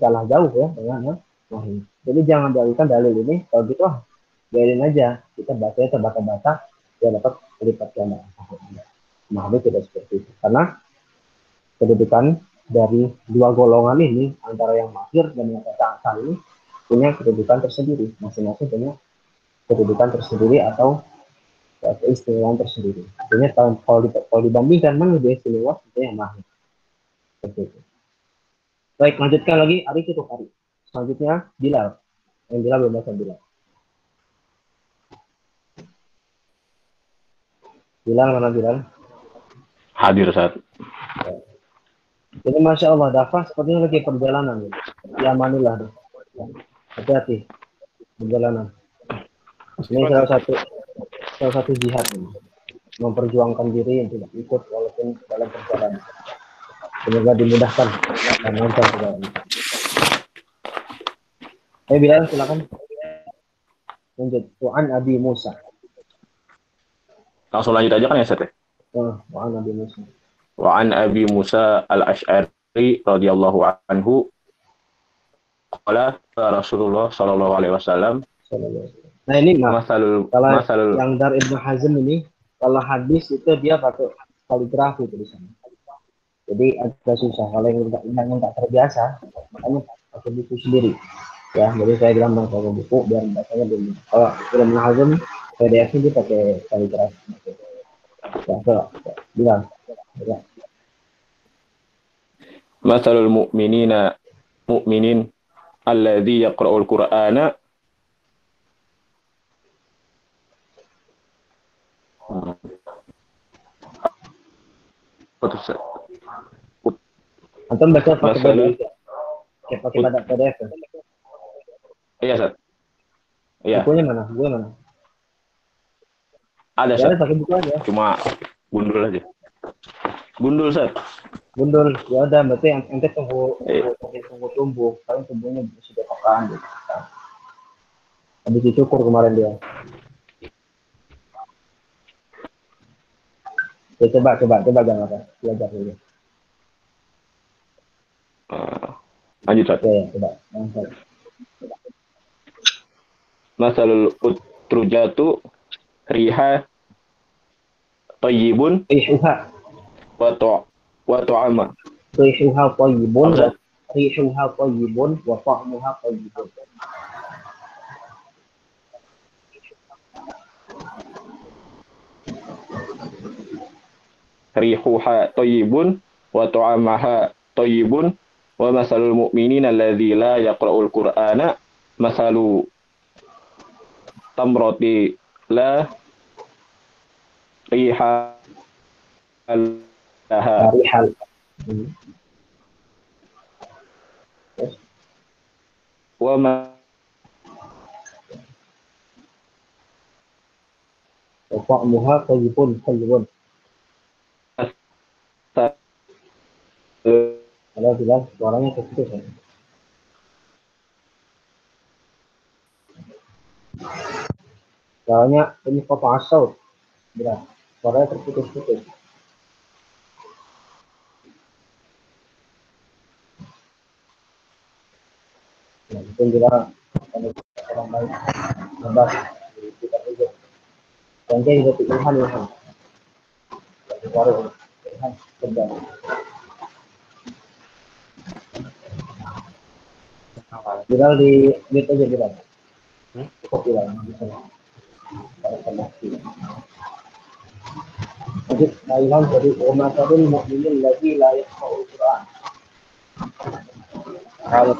kalah jauh ya dengan yang mahir. Jadi jangan dalilkan dalil ini, kalau gitu biarin aja kita bacanya terbata-bata, ya dapat pelipat gandaan. Mahir tidak seperti itu, karena kedudukan dari 2 golongan ini antara yang mahir dan yang cakap ini punya kedudukan tersendiri, masing-masing punya kedudukan tersendiri atau keistimewaan tersendiri. Artinya kalau dibandingkan mana lebih istimewa, itu yang mahir. Seperti itu. Baik, lanjutkan lagi. Ari cukup Ari. Selanjutnya Bilal. Yang Bilal belum baca Bilal. Bilal mana Bilal? Hadir saat. Jadi Masya Allah, Dafa sepertinya lagi perjalanan. Ya manilah. Hati-hati perjalanan. Ini salah satu jihad ini. Memperjuangkan diri yang tidak ikut walaupun dalam perjalanan. Semoga dimudahkan dan lancar perjalanan. Bilal silakan. Lanjut. Wa'an Abi Musa. Langsung lanjut aja kan ya Seth? Wa'an Abi Musa. Wa'an Abi Musa al-Ash'ari radhiyallahu anhu qala Rasulullah sallallahu alaihi wasallam. Nah ini kalau yang dari Ibnu Hazm ini, kalau hadis itu dia pakai kaligrafi tulisannya. Jadi agak susah kalau yang nggak terbiasa, makanya pakai buku sendiri. Ya, jadi saya bilang pakai buku biar bacanya dulu. Kalau Ibnu Hazm PDF dia pakai kaligrafi. Ya, bilang. Ya. Mathalul mu'minin alladzi yaqra'ul Qur'ana Betul, Ustaz. Antum baca pakai Masalah. baju kayak pakai pada PDF kan? Iya, Ustaz. Iya, Bukunya mana? Bukunya mana? ada, Ya, Ustaz. pakai buku aja. Cuma gundul aja. Gundul, Ustaz. Gundul. Ya udah, berarti ente tunggu Iya. tumbuh. Kalian tumbuhnya sudah pekaan gitu. Habis dicukur kemarin dia. Ya, coba jangan apa. Belajar dulu. Lanjut, Ustaz. Ya, coba. Langsung. Masalul utrujatu riha tayyibun Rihuha. wa ta'ama. Rihuha tayyibun. Apa, Ustaz? Rihuha tayyibun. Wa ta'muha tayyibun. Rihuha tayyibun wa ta'amaha tayyibun wa masalul mu'minina alladzi la yaqra'ul qur'ana masalu tamrati la riha laha Rihal. wa ma Wa ta'muha tayyibun. Tayyibun. Kalau bilang suaranya terputus ya. Soalnya ini kota asal, berat. Suaranya terputus-putus. Nah, itu kita kalau orang baik ngebahas kita juga. Dan dia juga Ilham. Jadi baru Ilham kerja. Bilal di mute aja Bilal. Cukup Bilal. Bisa. Jadi Ilham dari umatul mukminin lagi layak Al-Quran. Kalau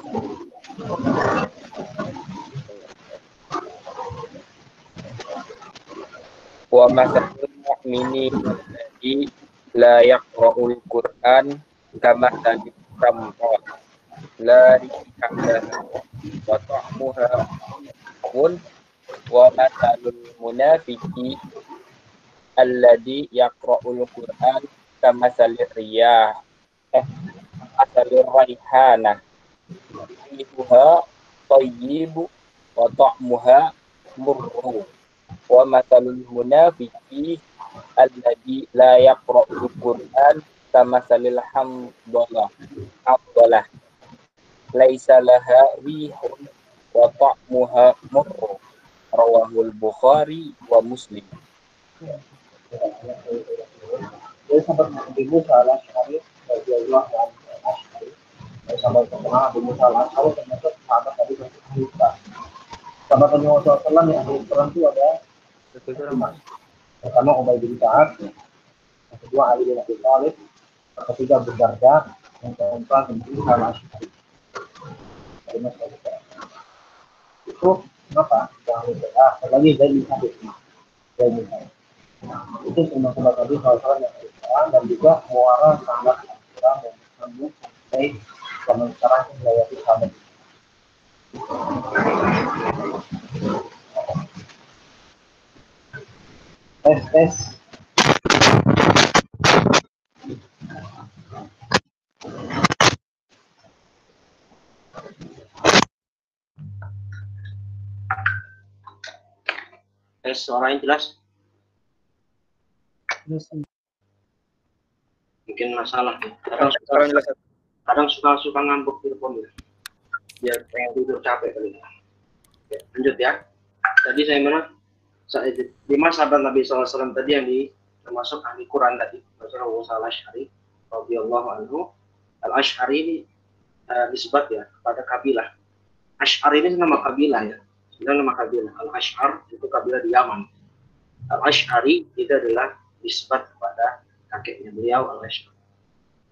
wa masalul mu'minin alladzi la yaqra'ul Qur'an kama tadi samra la rihada wa ta'muha mun wa masalul munafiqi alladzi yaqra'ul Qur'an kama salir riyah asalir raihana rihuha tayyibu wa ta'muha murru wa masalul munafiqi alladzi la yaqra'ul Qur'an kama salil hamdalah laisa laha rihun wa ta'muha murru rawahul Bukhari wa Muslim. Jadi sahabat Nabi Musa al-Asy'ari radhiyallahu anhu al-Asy'ari. Sahabat terkenal Abu Musa al-Asy'ari termasuk sahabat Nabi Musa. Sahabat Nabi Musa SAW yang ahli Quran itu ada lima. Pertama Ubay bin Ka'ab, yang kedua Ali bin Abi Thalib, yang ketiga Abu Darda, yang keempat Abu Musa al-Asy'ari. Itu kenapa? Yang lagi Zaid bin Thabit. Itu semua sebab tadi hal-hal yang Al-Quran dan juga muara sangat Al-Quran yang bersambung sampai zaman sekarang melayani sahabat. Tes. Suaranya jelas? Mungkin masalah ya. Kadang suka ngambek telepon ya. Biar pengen tidur capek kali ya. Lanjut ya. Tadi saya mana? 5 sahabat Nabi SAW tadi yang termasuk ahli Quran tadi. Rasulullah Musa al-Asy'ari radhiyallahu anhu. Al-Asy'ari ini disebut ya kepada kabilah. Asy'ari ini nama kabilah ya. Sebenarnya nama kabilah. Al-Asy'ar itu kabilah di Yaman. Al-Asy'ari itu adalah disebut kepada kakeknya beliau Al-Asy'ari.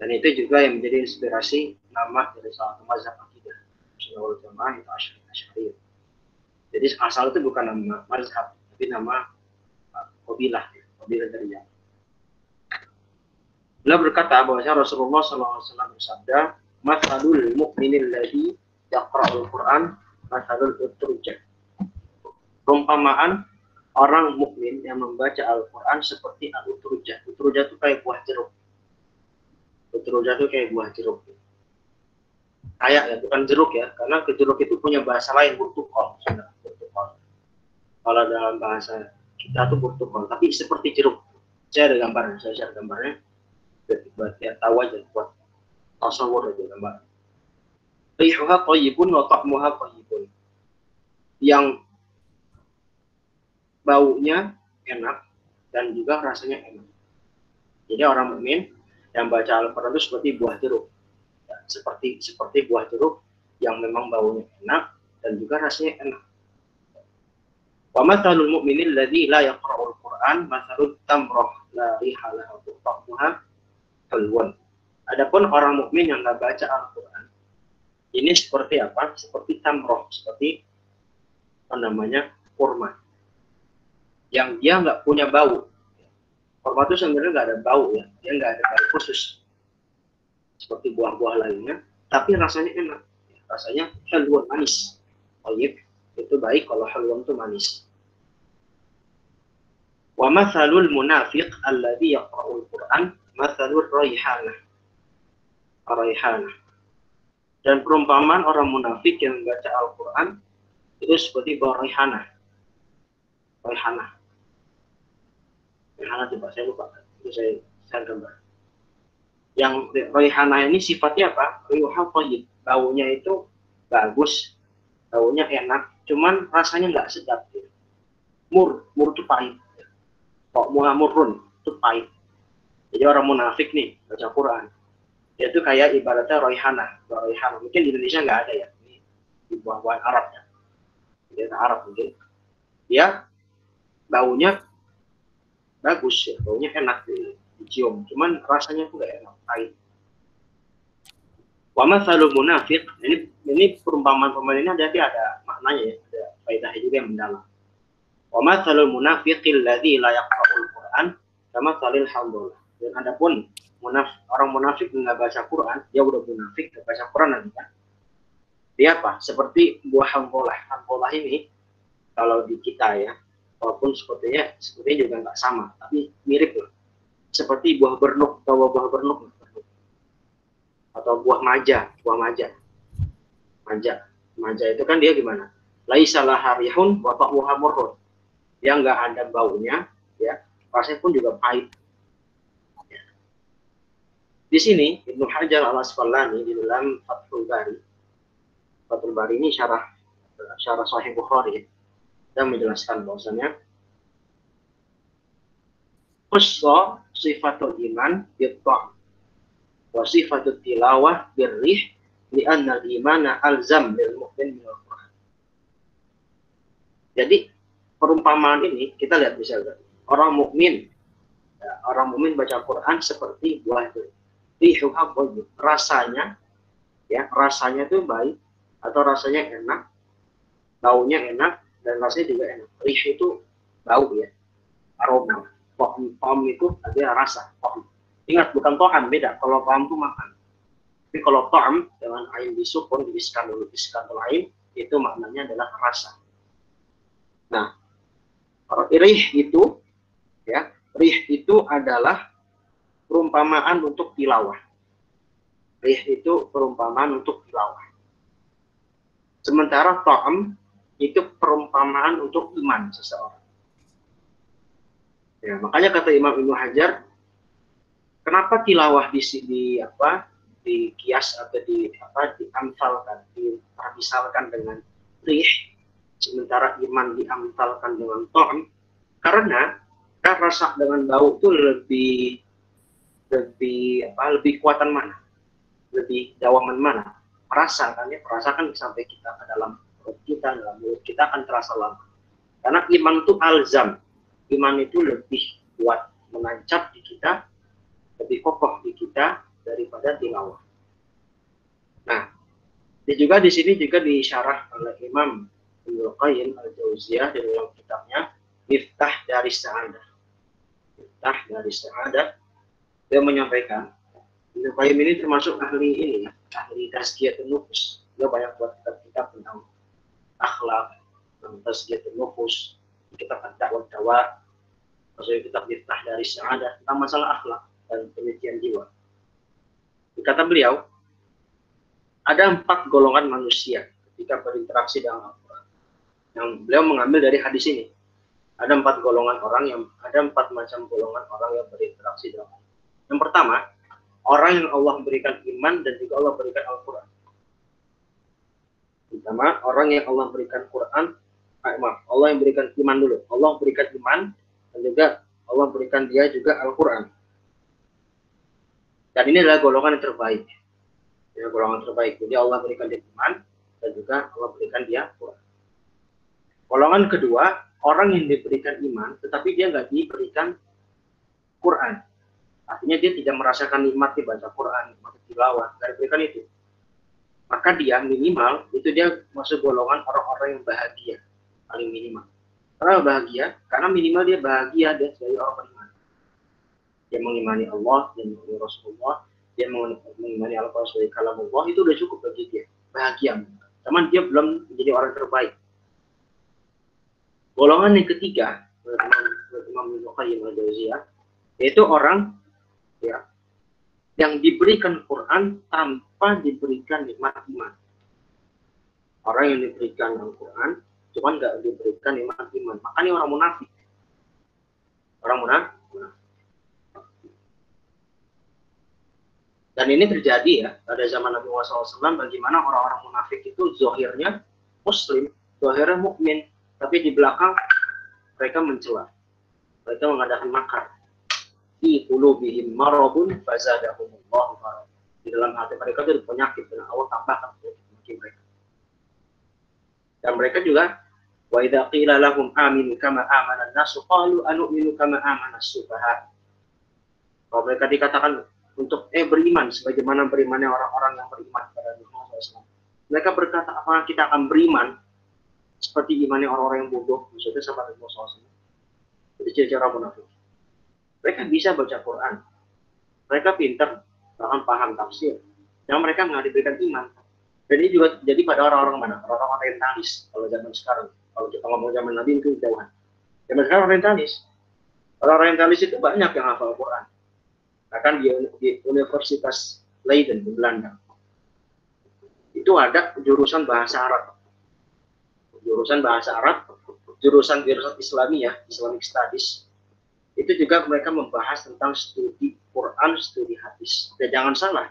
Dan itu juga yang menjadi inspirasi nama dari salah satu mazhab akidah Sunnah Jamaah itu Asy'ari. Jadi asal itu bukan nama mazhab, tapi nama kabilah terdiri dari yang. Beliau berkata bahwa Rasulullah SAW bersabda, "Mathalul mu'minil ladzi yaqra'ul Qur'an, mathalul utrujah." Perumpamaan orang mukmin yang membaca Al-Qur'an seperti al-utrujah. Utrujah itu kayak buah jeruk. Utrujah itu kayak buah jeruk. Kayak ya, bukan jeruk ya, karena jeruk itu punya bahasa lain, burtukol. Burtukol. Kalau dalam bahasa kita tuh burtukol, tapi seperti jeruk. Saya ada gambarnya, saya share gambarnya. Buat ya tahu aja, buat tasawur aja gambar. Rihuha thayyibun wa ta'muha thayyibun. Yang baunya enak dan juga rasanya enak. Jadi orang mukmin yang baca Al-Qur'an itu seperti buah jeruk. Ya, seperti buah jeruk yang memang baunya enak dan juga rasanya enak. Wa mathalul mu'minil ladzi la yaqra'ul Qur'an mathalut tamrah la riha laha ta'muha halwan. Adapun orang mukmin yang enggak baca Al-Qur'an ini seperti apa? Seperti tamroh, seperti kurma. Yang dia nggak punya bau. Kurma itu sebenarnya nggak ada bau ya, dia nggak ada bau khusus seperti buah-buah lainnya, tapi rasanya enak. Rasanya halwan, manis. Thayyib itu baik kalau halwan itu manis. Wa mathalul munafiq alladzi yaqra'ul Qur'an mathalur raihanah. Raihanah. Dan perumpamaan orang munafik yang membaca Al-Qur'an itu seperti buah raihanah. Raihanah. Raihanah coba saya lupa. Itu saya gambar. Yang raihanah ini sifatnya apa? Riuhah thayyib. Baunya itu bagus, baunya enak, cuman rasanya nggak sedap. Mur itu pahit. Kok muhamurun itu pahit. Jadi orang munafik nih baca Quran, dia itu kayak ibaratnya raihanah. Raihanah mungkin di Indonesia nggak ada ya. Ini di buah-buahan Arab ya. Di Arab mungkin. Dia baunya bagus ya, baunya enak dicium, cuman rasanya tuh nggak enak, pahit. Wa mathalul munafiq, ini perumpamaan ini ada maknanya ya, ada faedahnya juga yang mendalam. Wa mathalul munafiqil ladzi la yaqra'ul Qur'an kama salil hamdulillah. Dan adapun orang munafik enggak baca Quran, dia udah munafik enggak baca Quran nanti kan. Dia apa? Seperti buah hambolah. Hambolah ini kalau di kita ya, walaupun sepertinya juga enggak sama, tapi mirip lah. Seperti buah bernuk, atau buah bernuk atau buah maja. Maja itu kan dia gimana? Laisa laharihun wa ta'muha murrun. Dia enggak ada baunya, ya. Rasanya pun juga pahit. Di sini Ibnu Hajar Al-Asqalani di dalam Fathul Bari ini syarah Sahih Bukhari dan menjelaskan bahwasanya khussa sifatul iman bi-ta' wa sifatul tilawah bir-rih li'anna al-imana alzam lil mu'min min al-Qur'an. Jadi perumpamaan ini kita lihat misalnya orang mukmin baca Quran seperti buah itu. Rasanya itu baik atau rasanya enak, baunya enak dan rasanya juga enak. Rih itu bau ya, aroma. Tom itu ada rasa. Tom. Ingat bukan to'am, beda. Kalau to'am itu makan. Tapi kalau to'am dengan ain disukun, diiskan lain, itu maknanya adalah rasa. Nah, rih itu adalah perumpamaan untuk tilawah. Rih itu perumpamaan untuk tilawah. Sementara ta'am itu perumpamaan untuk iman seseorang. Ya, makanya kata Imam Ibnu Hajar, kenapa tilawah dikias atau diamsalkan, dipermisalkan dengan rih, sementara iman diamsalkan dengan ta'am, karena rasa dengan bau itu lebih kuatan mana? Lebih dawaman mana? Merasakan sampai kita ke dalam perut kita, dalam mulut kita akan terasa lama. Karena iman itu alzam. Iman itu lebih kuat menancap di kita, lebih kokoh di kita daripada tilawah. Nah, di sini juga disyarah oleh Imam Ibnu Qayyim Al-Jauziyah di dalam kitabnya Miftah Daris Sa'adah. Miftah dari Sa'adah, dia menyampaikan, Ibnu Qayyim ini termasuk ahli ini ya, ahli tazkiyatun nufus. Dia banyak buat kitab-kitab tentang akhlak, tentang tazkiyatun nufus, kitab ad-da'wah dawa, maksudnya kitab Miftah dari Sa'adah tentang masalah akhlak dan penelitian jiwa. Kata beliau, ada 4 golongan manusia ketika berinteraksi dengan Al-Quran. Yang beliau mengambil dari hadis ini. Ada 4 golongan orang yang, ada 4 macam golongan orang yang berinteraksi dengan Al-Quran. Yang pertama, orang yang Allah berikan iman dan juga Allah berikan Al-Quran. Pertama, orang yang Allah berikan Quran, Allah yang berikan iman dulu. Allah berikan iman dan juga Allah berikan dia juga Al-Quran. Dan ini adalah golongan yang terbaik. Ya, golongan terbaik. Jadi Allah berikan dia iman dan juga Allah berikan dia Quran. Golongan kedua, orang yang diberikan iman tetapi dia nggak diberikan Quran. Artinya dia tidak merasakan nikmat dibaca Quran, nikmat tilawah, nggak diberikan itu. Maka dia minimal itu dia masuk golongan orang-orang yang bahagia, paling minimal. Karena bahagia, karena minimal dia bahagia dia sebagai orang beriman. Dia mengimani Allah, dia mengimani Rasulullah, dia mengimani Al-Quran sebagai kalam Allah, itu udah cukup bagi dia, bahagia. Cuman dia belum menjadi orang terbaik. Golongan yang ketiga, Imam Ibnu Qayyim al-Jauziyah, yaitu orang ya yang diberikan Quran tanpa diberikan nikmat iman. Orang yang diberikan Al-Quran, cuman nggak diberikan nikmat iman. Makanya orang munafik. Orang munafik. Dan ini terjadi ya pada zaman Nabi Muhammad SAW, bagaimana orang-orang munafik itu zahirnya Muslim, zahirnya mukmin, tapi di belakang mereka mencela, mereka mengadakan makar. Fi qulubihim maradun fazadahumullahu marad. Di dalam hati mereka itu penyakit dan Allah tambahkan penyakit mereka. Dan mereka juga wa idza qila lahum aminu kama amana an-nasu qalu anu'minu kama amana as-sufaha. Kalau mereka dikatakan untuk beriman sebagaimana berimannya orang-orang yang beriman kepada Muhammad SAW. Mereka berkata, apakah kita akan beriman seperti imannya orang-orang yang bodoh, maksudnya sama Muhammad SAW. Itu ciri-ciri orang munafik. Mereka bisa baca Quran, mereka pintar, bahkan paham tafsir, yang mereka nggak diberikan iman. Dan ini juga jadi pada orang-orang mana? Orang-orang orientalis. Kalau zaman sekarang, kalau kita ngomong zaman Nabi itu jauhan. Zaman sekarang orientalis. Orang orientalis itu banyak yang hafal Quran. Bahkan di Universitas Leiden di Belanda itu ada jurusan bahasa Arab, jurusan Islamiyah, Islamic Studies. Itu juga mereka membahas tentang studi Quran, studi hadis. Dan jangan salah,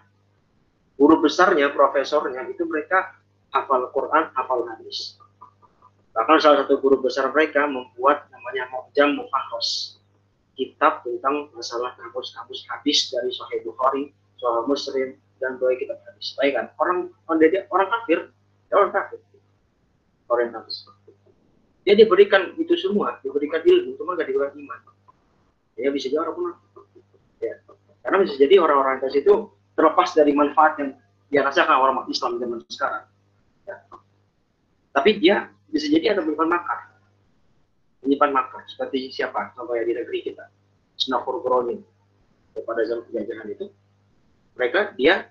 guru besarnya, profesornya itu mereka hafal Quran, hafal hadis. Bahkan salah satu guru besar mereka membuat namanya Mu'jam Mufakhos, kitab tentang masalah kamus-kamus hadis dari Sahih Bukhari, Sahih Muslim, dan berbagai kitab hadis. Baik kan? Orang kafir, orang hadis. Dia diberikan itu semua, diberikan ilmu, cuma nggak diberikan iman. Ya bisa jadi orang munafik. Ya. Karena bisa jadi orang-orang hadis itu terlepas dari manfaat yang dia rasakan orang Islam zaman sekarang. Ya. Tapi dia bisa jadi ada menyimpan makar seperti siapa sampai di negeri kita, Snapur Groning pada zaman penjajahan itu, dia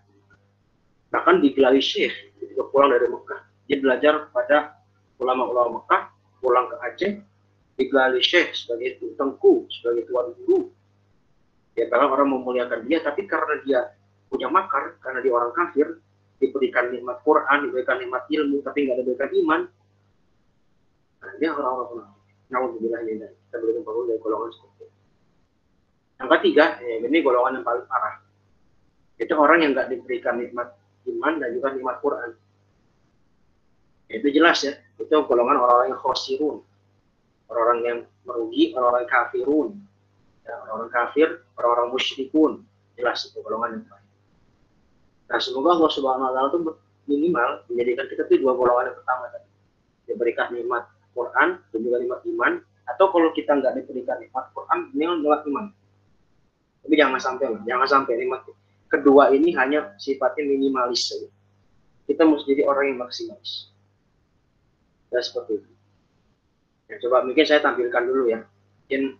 bahkan digelari syekh ketika pulang dari Mekah. Dia belajar pada ulama-ulama Mekah, pulang ke Aceh, digelari syekh sebagai tengku, sebagai tuan guru. Ya, bahkan orang memuliakan dia, tapi karena dia punya makar, karena dia orang kafir, diberikan nikmat Quran, diberikan nikmat ilmu, tapi nggak diberikan iman, nah, dia orang-orang munafik. Nauzubillah min dzalik. Kita boleh membangun dari golongan seperti itu. Yang ketiga, ini golongan yang paling parah. Itu orang yang nggak diberikan nikmat iman dan juga nikmat Quran. Itu jelas ya. Itu golongan orang-orang yang khosirun, orang-orang yang merugi, orang-orang kafirun, ya, orang-orang kafir, orang-orang musyrikun. Jelas itu golongan yang baik. Nah, semoga Allah Subhanahu Wa Taala itu minimal menjadikan kita itu dua golongan yang pertama tadi. Diberikan nikmat Quran dan juga nikmat iman, atau kalau kita nggak diberikan nikmat Quran, minimal nikmat iman. Tapi jangan sampai nikmat kedua ini hanya sifatnya minimalis saja. Kita mesti jadi orang yang maksimalis. Ya seperti itu. Ya, coba mungkin saya tampilkan dulu ya. Mungkin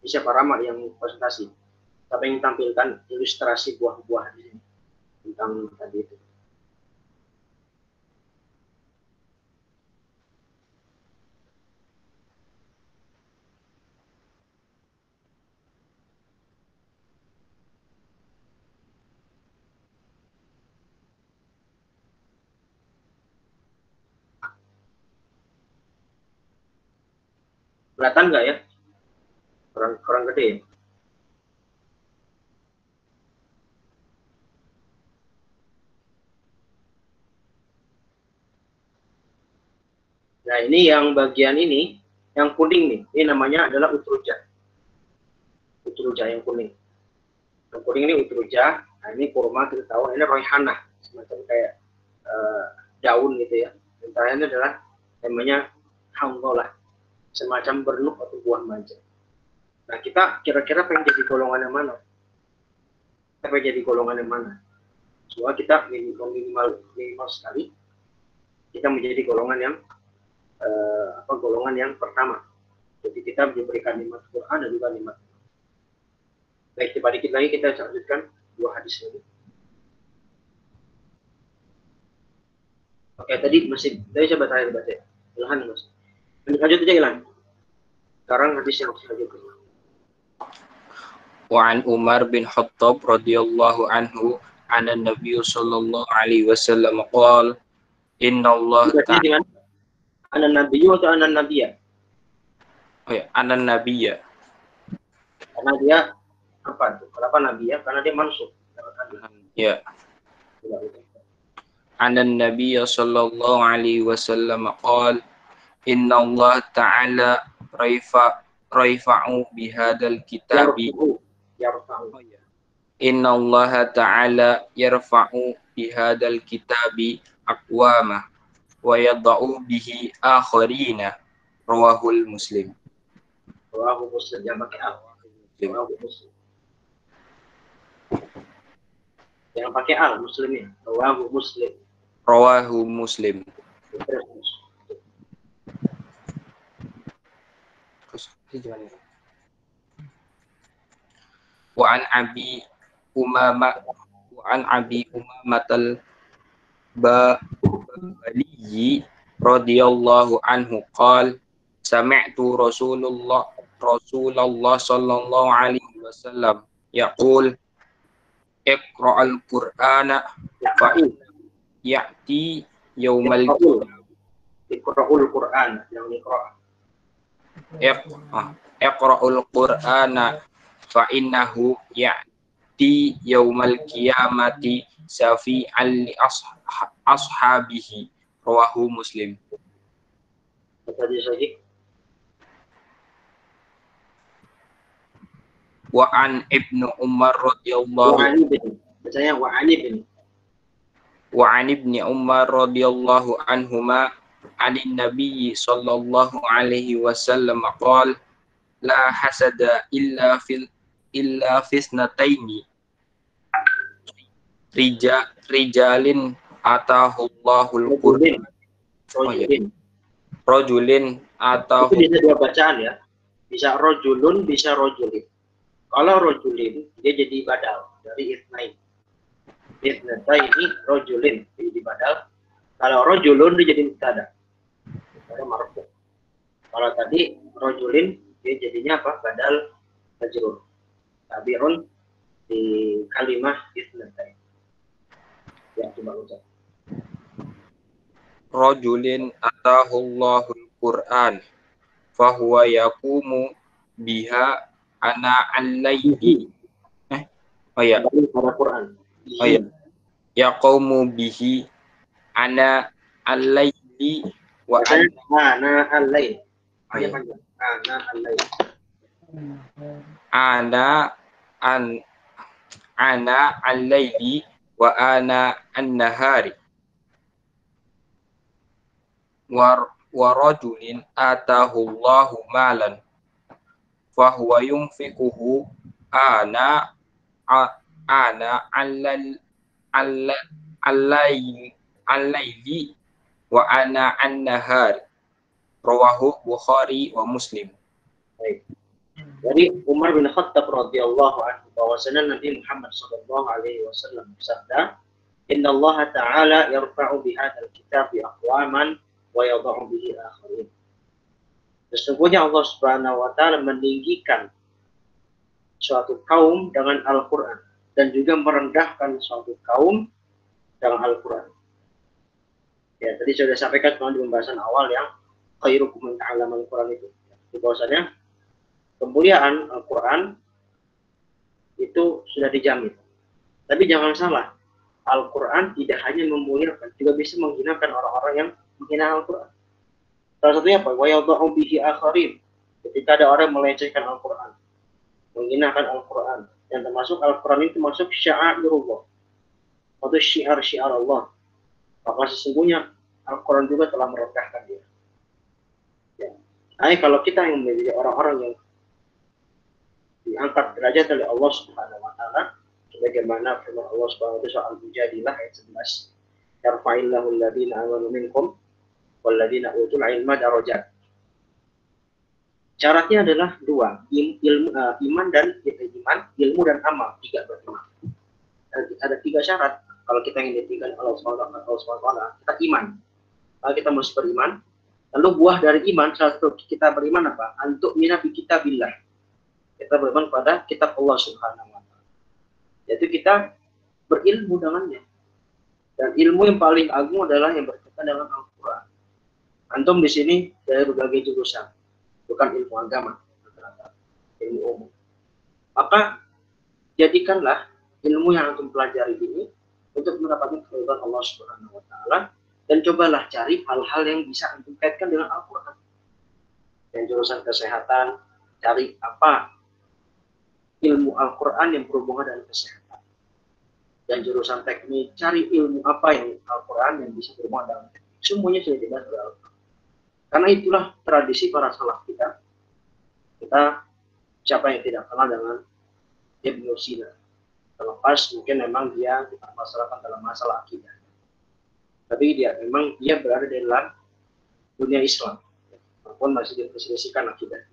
Siapa Rama yang presentasi? Siapa yang tampilkan ilustrasi buah-buah di sini tentang tadi itu? Kelihatan nggak ya? Kurang gede ya? Nah, ini yang bagian ini, yang kuning nih, ini namanya adalah utruja. Utruja yang kuning. Yang kuning ini utruja, nah ini kurma kita tahu, ini roihana, semacam kayak daun gitu ya. Yang terakhir ini adalah namanya hamdolah, semacam bernuk atau buah manja. Nah, kita kira-kira pengen jadi golongan yang mana? Kita pengen jadi golongan yang mana? Semua kita minimal sekali, kita menjadi golongan yang golongan yang pertama. Jadi kita diberikan nikmat Quran dan juga nikmat. Baik, coba dikit lagi kita lanjutkan dua hadis ini. Oke, tadi saya baca ya. Ilahan mas. Lanjut aja Ilan. Sekarang hadis yang selanjutnya. Wa an Umar bin Khattab radhiyallahu anhu anna Nabi sallallahu alaihi wasallam qala inna Allah ta'ala anan nabiyyu atau anan nabiyya? Oh ya, anan nabiyya. Karena dia apa tuh? Kenapa nabiyya? Karena dia mansub. Ya. Anan nabiyya sallallahu alaihi wasallam qala inna Allah ta'ala raifa'u bihadal kitabi inna Allah ta'ala yarfa'u bihadal kitabi aqwama wa yada'u bihi akharina rawahul Muslim. Rawahu Muslim, yang pakai al. Rawahu Muslim. Yang pakai al Muslimin. Rawahu Muslim. Rawahu Muslim. Wa an Abi Umamatal Bali radhiyallahu anhu qala sami'tu Rasulullah sallallahu alaihi wasallam yaqul iqra'al Qur'ana fa ya'ti yaumal iqra'ul Qur'an yang iqra'. Iqra'ul Qur'ana fa innahu ya'ti yaumal qiyamati syafi'an li ashabihi rawahu Muslim. Tadi lagi. Wa an Ibnu Umar radhiyallahu anhuma anin nabiyyi sallallahu alaihi wasallam qala la hasada illa fisnataini rijalin atahallahul Qur'an. Rojulin atau itu bisa dua bacaan ya, bisa rojulun, bisa rojulin. Kalau rojulin dia jadi badal dari itnain. Itnaini rojulin jadi badal. Kalau rojulun dia jadi mubtada. Ada marfu. Kalau tadi rojulin dia jadinya apa? Badal majrur. Tabirun di kalimah itnain. Ya, coba ucap. Rajulin atahullahul Qur'an fahuwa yaqumu biha ana al-laili Quran. yaqumu bihi ana al-laili wa ana al-lail. ana al-laili wa ana an-nahari wa rajulin atahullahu malan fa huwa yunfiquhu ana al-laili wa ana an-nahar rawahu Bukhari wa Muslim. Baik. Dari Umar bin Khattab radhiyallahu anhu bahwasanya Nabi Muhammad sallallahu alaihi wasallam bersabda, "Inna Allah Ta'ala yarfa'u bihadzal kitabi aqwaman wa yadh'u bihi akharin." Sesungguhnya Allah Subhanahu wa taala meninggikan suatu kaum dengan Al-Qur'an dan juga merendahkan suatu kaum dengan Al-Qur'an. Ya, tadi sudah sampaikan di pembahasan awal yang khairukum man ta'allama al-Qur'an itu. Bahwasanya kemuliaan Al-Quran itu sudah dijamin. Tapi jangan salah, Al-Quran tidak hanya memuliakan, juga bisa menghinakan orang-orang yang menghina Al-Quran. Salah satunya apa? وَيَضَعُ بِهِ آخَرِينَ. Ketika ada orang melecehkan Al-Quran, menghinakan Al-Quran, dan termasuk Al-Quran itu masuk syiarullah, atau syiar Allah. Maka sesungguhnya Al-Quran juga telah merendahkan dia. Ya. Nah, kalau kita yang menjadi orang-orang yang diangkat derajat oleh Allah Subhanahu wa taala sebagaimana firman Allah Subhanahu wa taala soal Al-Mujadilah ayat 11, yarfa'illahu alladziina aamanu minkum walladziina utul ilma darajat. Syaratnya adalah dua, iman dan ilmu dan amal, tiga beriman. Ada tiga syarat kalau kita ingin ditinggalkan Allah Subhanahu wa taala, kita iman. Kalau kita mesti beriman, lalu buah dari iman, salah satu kita beriman apa? Antuk mina bi kitabillah. Kita beriman pada kitab Allah Subhanahu wa taala. Yaitu kita berilmu dengannya. Dan ilmu yang paling agung adalah yang berkaitan dengan Al-Qur'an. Antum di sini dari berbagai jurusan, bukan ilmu agama, ilmu umum. Maka jadikanlah ilmu yang antum pelajari ini untuk mendapatkan keridhaan Allah Subhanahu wa taala, dan cobalah cari hal-hal yang bisa antum kaitkan dengan Al-Qur'an. Yang jurusan kesehatan, cari apa ilmu Al-Quran yang berhubungan dengan kesehatan. Dan jurusan teknik, cari ilmu apa yang Al-Quran yang bisa berhubungan dengan teknik. Semuanya sudah dibahas oleh Al-Quran. Karena itulah tradisi para salaf kita. Siapa yang tidak kenal dengan Ibnu Sina? Terlepas mungkin memang dia dipermasalahkan dalam masalah akidah. Tapi dia berada di dalam dunia Islam. Walaupun masih diperselisihkan akidah.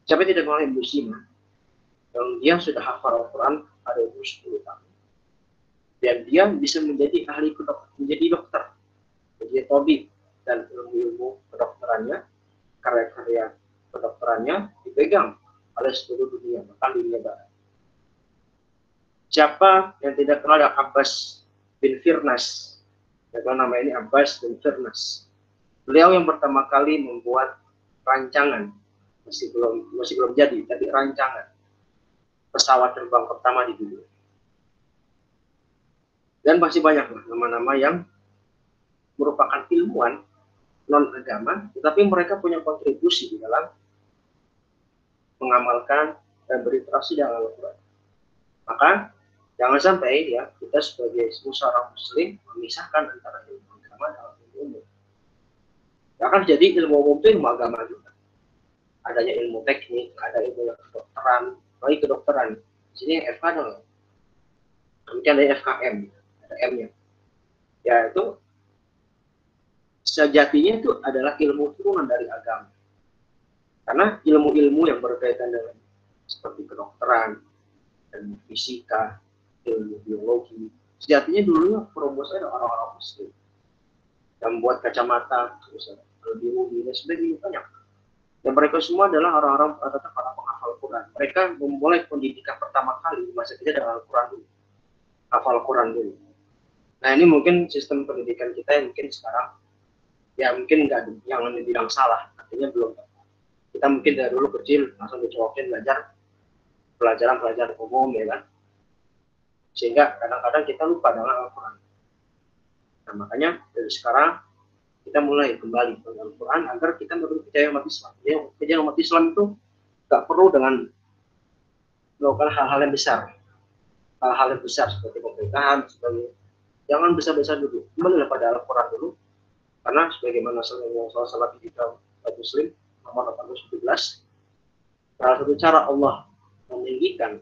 Siapa yang tidak kenal Ibnu Sina? Yang dia sudah hafal Al-Quran ada umur 10 tahun. Dan dia bisa menjadi menjadi dokter, menjadi tabib, dan ilmu kedokterannya, karya-karya kedokterannya dipegang oleh seluruh dunia, bahkan dunia barat. Siapa yang tidak kenal dengan Abbas bin Firnas? Yang nama ini Abbas bin Firnas. Beliau yang pertama kali membuat rancangan, masih belum jadi, tapi rancangan pesawat terbang pertama di dunia. Dan masih banyak nama-nama yang merupakan ilmuwan non-agama, tetapi mereka punya kontribusi di dalam mengamalkan dan berinteraksi dengan Al-Quran. Maka jangan sampai ya kita sebagai seorang muslim memisahkan antara ilmu agama dan ilmu umum. Akan jadi ilmu umum itu ilmu agama juga. Adanya ilmu teknik, ada ilmu kedokteran, baik kedokteran. Di sini yang FK dong. Kemudian ada FKM, ada M-nya. Ya itu sejatinya itu adalah ilmu turunan dari agama. Karena ilmu-ilmu yang berkaitan dengan seperti kedokteran dan fisika, ilmu biologi, sejatinya dulunya perumusnya orang-orang muslim. Yang membuat kacamata, biru dan sebagainya banyak. Dan mereka semua adalah orang-orang para penghafal Quran. Mereka memulai pendidikan pertama kali di masa kita dengan Al-Quran dulu. Hafal Quran dulu. Nah ini mungkin sistem pendidikan kita yang mungkin sekarang, ya mungkin nggak, yang dibilang salah, artinya belum. Kita mungkin dari dulu kecil langsung dicokokin belajar pelajaran umum, ya kan. Sehingga kadang-kadang kita lupa dengan Al-Quran. Nah makanya dari sekarang kita mulai kembali ke Al-Quran agar kita berpercaya umat Islam. Ya, kerja umat Islam itu nggak perlu dengan melakukan hal-hal yang besar. Hal-hal yang besar seperti pemerintahan, sebagai jangan besar-besar dulu. Kembalilah pada Al-Quran dulu. Karena sebagaimana salah di kitab Muslim nomor 817, salah satu cara Allah meninggikan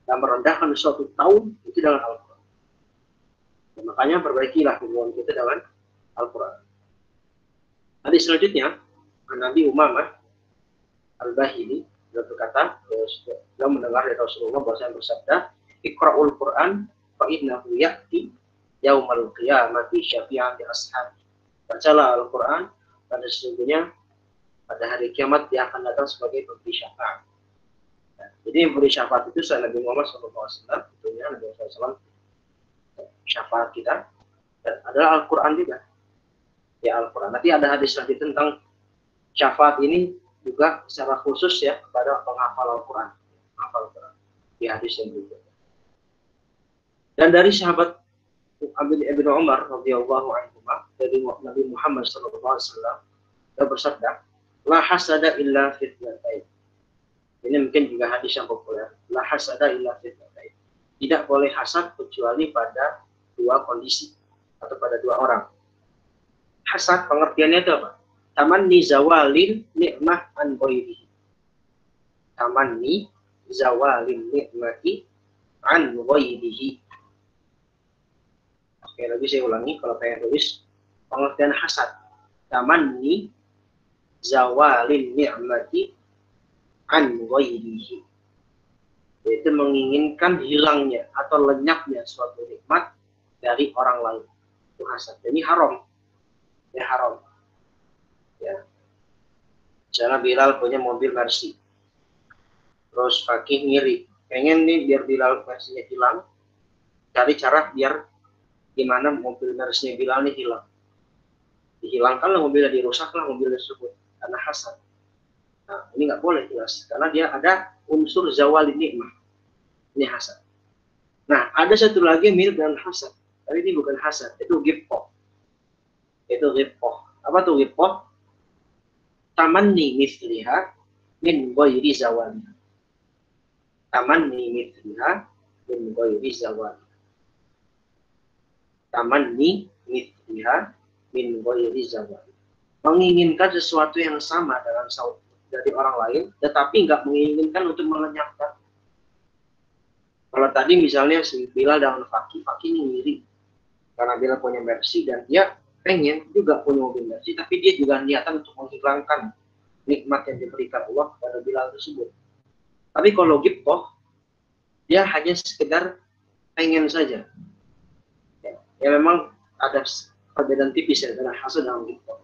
dan merendahkan suatu kaum itu dengan Al-Quran. Dan makanya perbaikilah hubungan kita dengan Al-Quran. Hadis selanjutnya, Nabi Umamah Al-Bahili Beliau berkata, beliau mendengar dari Rasulullah bahwa yang bersabda, Iqra'ul Quran fa innahu ya'ti yaumal qiyamati syafi'an li ashab. Bacalah Al-Quran, pada sesungguhnya pada hari kiamat dia akan datang sebagai pemberi syafaat. Nah, jadi yang beri syafaat itu selain Nabi Muhammad SAW, tentunya Nabi Muhammad SAW syafaat kita dan adalah Al-Quran juga. Ya Al-Quran. Nanti ada hadis lagi tentang syafaat ini juga secara khusus ya kepada penghafal Al-Quran. Penghafal Al-Quran. Di hadis yang juga. Dan dari sahabat Ibnu Umar radhiyallahu anhu dari Nabi Muhammad SAW, dia bersabda, la hasada illa fitnatain. Ini mungkin juga hadis yang populer. La hasada illa fitnatain. Tidak boleh hasad kecuali pada dua kondisi atau pada dua orang. Hasad pengertiannya itu apa? Tamanni zawalin ni'mah an ghairihi. Tamanni zawalin ni'mati an ghairihi. Sekali lagi saya ulangi kalau pengen tulis pengertian hasad. Tamanni zawalin ni'mati an ghairihi. Yaitu menginginkan hilangnya atau lenyapnya suatu nikmat dari orang lain. Itu hasad. Ini haram. Ya haram. Ya. Misalnya Bilal punya mobil Mercy. Terus Fakih ngiri. Pengen nih biar Bilal Mercy-nya hilang. Cari cara biar gimana mobil Mercy-nya Bilal nih hilang. Dihilangkanlah mobilnya, dirusaklah mobil tersebut. Karena hasad. Nah, ini nggak boleh jelas. Karena dia ada unsur zawalin nikmah. Ini hasad. Nah, ada satu lagi yang mirip dengan hasad. Tapi ini bukan hasad. Itu ghibthah. Itu ghibthah. Apa tuh ghibthah? Tamanni mithliha min ghairi zawaliha. Tamanni mithliha min ghairi zawaliha. Tamanni mithliha min ghairi zawaliha. Menginginkan sesuatu yang sama dengan dari orang lain, tetapi nggak menginginkan untuk melenyapkan. Kalau tadi misalnya si Bilal dengan Fakih ini ngiri karena Bilal punya Mercy dan dia pengen juga punya mobil Mercy, tapi dia juga niatan untuk menghilangkan nikmat yang diberikan Allah kepada Bilal tersebut. Tapi kalau ghibthah, dia hanya sekedar pengen saja. Ya memang ada perbedaan tipis ya antara hasad dan ghibthah.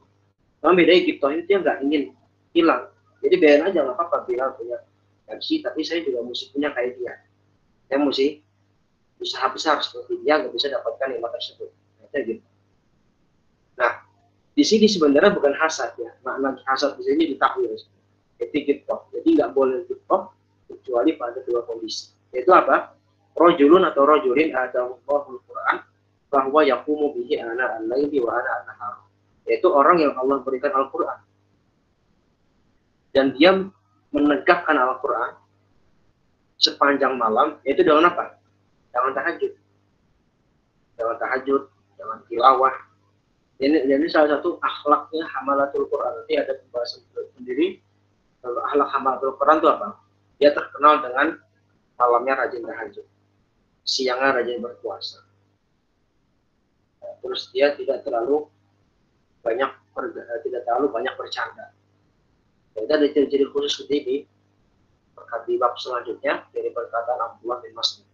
Memang bedanya ghibthah itu dia nggak ingin hilang. Jadi biarin aja nggak apa-apa Bilal punya Mercy, tapi saya juga mesti punya kayak dia. Saya mesti usaha besar seperti dia nggak bisa dapatkan nikmat tersebut. Nah, gitu. Nah, di sini sebenarnya bukan hasad ya. Makna hasad di sini ditakwil. Itu ghibthah. Jadi nggak boleh ghibthah kecuali pada dua kondisi. Yaitu apa? Rojulun atau rojulin atau Al-Quran bahwa yaqumu bihi ana al-laili wa ana an-nahar. Yaitu orang yang Allah berikan Al-Quran. Dan dia menegakkan Al-Quran sepanjang malam, yaitu dengan apa? Jangan tahajud. Jangan tahajud, jangan tilawah. Ini salah satu akhlaknya hamalatul Quran. Nanti ada pembahasan sendiri. Akhlak hamalatul Quran itu apa? Dia terkenal dengan malamnya rajin tahajud, siangnya rajin berpuasa. Terus dia tidak terlalu banyak bercanda. Jadi ada ciri-ciri khusus seperti ini. Di bab selanjutnya dari perkataan Abdullah bin Mas'ud.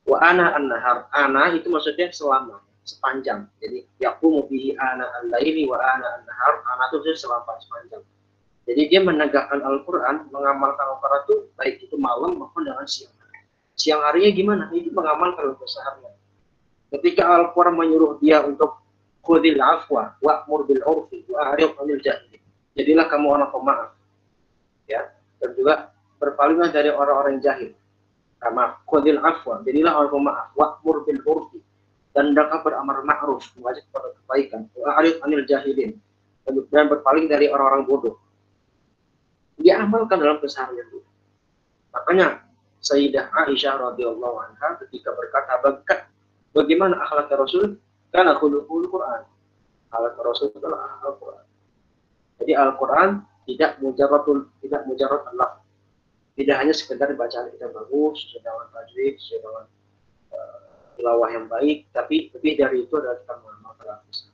Wa ana an-nahar. Ana itu maksudnya selama, sepanjang. Jadi yaqumu bihi ana al-laili wa ana an-nahar. Ana itu selama, sepanjang. Jadi dia menegakkan Al-Quran, mengamalkan Al-Quran itu baik itu malam maupun dengan siang. Siang harinya gimana? Itu mengamalkan keseharian. Ketika Al-Quran menyuruh dia untuk khudil afwa wa'mur bil urfi wa a'rid 'anil jahilin. Jadilah kamu orang pemaaf. Ya, dan juga berpalinglah dari orang-orang jahil. Karena khudil afwa, jadilah orang pemaaf, wa'mur bil urfi, dan hendaklah beramar ma'ruf, mengajak kepada kebaikan, wa'rid 'anil jahilin, dan berpaling dari orang-orang bodoh. Dia amalkan dalam keseharian itu. Makanya Sayyidah Aisyah radhiyallahu anha ketika berkata, bagaimana akhlak Rasul? Karena khuluqul Quran. Akhlak Rasul adalah Al-Quran. Jadi Al-Quran tidak mujarrad Allah. Tidak hanya sekedar bacaan kita bagus, sesuai dengan tajwid, sesuai dengan tilawah yang baik, tapi lebih dari itu adalah kita mengamalkan Al-Quran.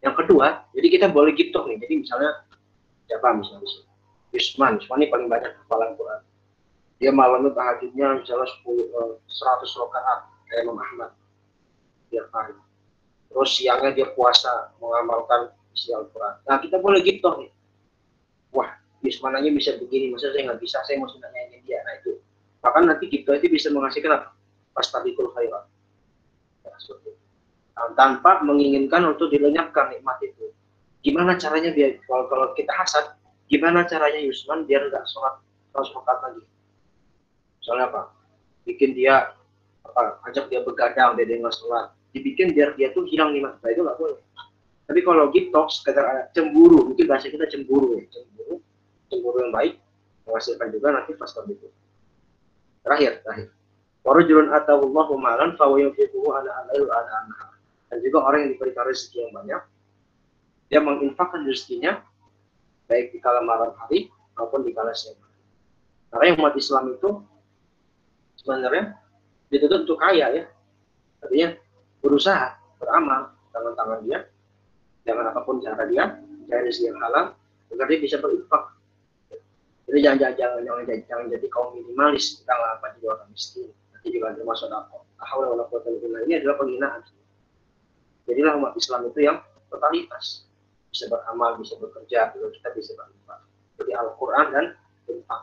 Yang kedua, jadi kita boleh ghibthah nih. Jadi misalnya siapa misalnya Yusman ini paling banyak hafalan Quran. Dia malamnya tahajudnya misalnya 100 rakaat kayak Imam Ahmad tiap hari. Terus siangnya dia puasa mengamalkan isi Al-Quran. Nah kita boleh gitu nih. Wah, Yusman aja bisa begini, masa saya nggak bisa, saya mau nyanyiin dia. Nah itu. Bahkan nanti gitu itu bisa menghasilkan apa? Fastabiqul khairat. Ya, seperti itu. Tanpa menginginkan untuk dilenyapkan nikmat itu. Gimana caranya biar kalau kita hasad, gimana caranya Yusman biar nggak sholat 100 rakaat lagi? Soalnya apa? Bikin dia ajak dia begadang, dia nggak sholat. Dibikin biar dia tuh hilang nikmat. Nah itu nggak boleh. Tapi kalau gitok sekedar cemburu, mungkin bahasa kita cemburu ya, cemburu yang baik menghasilkan juga nanti fasal itu. Terakhir. Warajulun atawallahu malan fa yunfiquhu ala al-lail wa ala an-nahar. Dan juga orang yang diberikan rezeki yang banyak, dia menginfakkan rezekinya baik di kala malam hari maupun di kala siang hari. Karena yang umat Islam itu sebenarnya dituntut untuk kaya ya. Artinya berusaha, beramal dengan tangan dia, dengan apapun cara dia, cari rezeki yang halal, agar dia bisa berinfak. Jadi jangan jadi kaum minimalis, kita nggak apa juga orang miskin. Nanti juga termasuk apa? Haula wala quwwata illa billah. Ini adalah penghinaan. Jadilah umat Islam itu yang totalitas, bisa beramal, bisa bekerja, juga kita bisa berinfak. Jadi Al-Quran dan infak.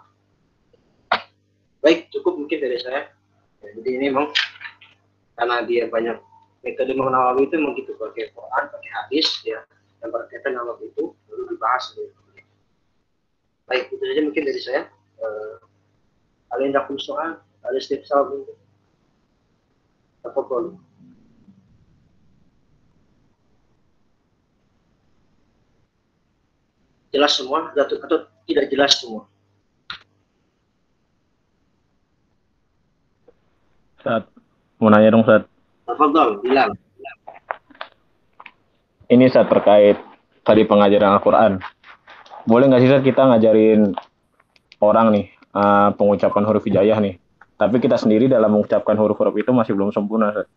Baik, cukup mungkin dari saya. Ya, jadi ini memang karena dia banyak metode Imam Nawawi itu memang gitu, pakai Quran, pakai hadis, ya, yang berkaitan dengan itu lalu dibahas. Baik, itu saja mungkin dari saya. Kalian tak punya soal, ada setiap soal itu. Apa boleh? Jelas semua atau tidak jelas semua? Ustaz, mau nanya dong Ustaz. Tafadhol, bilang. Ini Ustaz terkait tadi pengajaran Al-Quran. Boleh nggak sih Ustaz kita ngajarin orang nih pengucapan huruf hijaiyah nih, tapi kita sendiri dalam mengucapkan huruf-huruf itu masih belum sempurna Ustaz.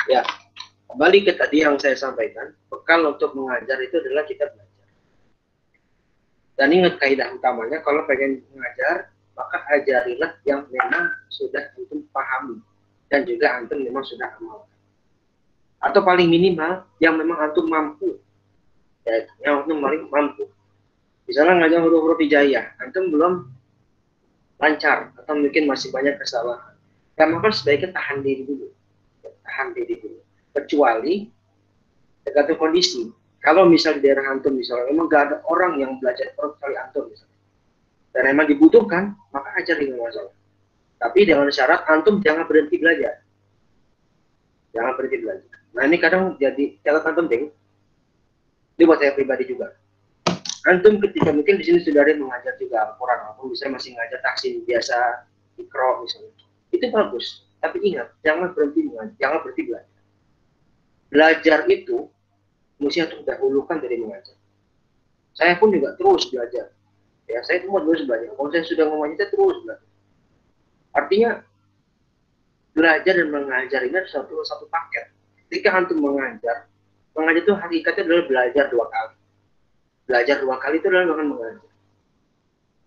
Ya, kembali ke tadi yang saya sampaikan, bekal untuk mengajar itu adalah kita belajar. Dan ingat kaidah utamanya, kalau pengen mengajar, maka ajarilah yang memang sudah antum pahami dan juga antum memang sudah amalkan. Atau paling minimal yang memang antum mampu, ya, yang antum paling mampu. Misalnya ngajar huruf-huruf hijaiyah, antum belum lancar atau mungkin masih banyak kesalahan. Ya maka sebaiknya tahan diri dulu. Kecuali tergantung kondisi. Kalau misal di daerah antum misalnya memang gak ada orang yang belajar Quran kali antum misalnya, dan memang dibutuhkan, maka ajar dengan masalah. Tapi dengan syarat antum jangan berhenti belajar. Nah ini kadang jadi catatan penting. Ini buat saya pribadi juga. Antum ketika mungkin di sini sudah ada yang mengajar juga Al-Quran, ataupun bisa masih ngajar tahsin biasa, ikro misalnya. Itu bagus. Tapi ingat, jangan berhenti belajar. Belajar itu mesti harus dahulukan dari mengajar. Saya pun juga terus belajar. Ya, saya pun terus belajar. Kalau saya sudah mengajar, saya terus belajar. Artinya belajar dan mengajar ini adalah satu paket. Ketika antum mengajar itu hakikatnya adalah belajar 2 kali. Belajar 2 kali itu adalah dengan mengajar.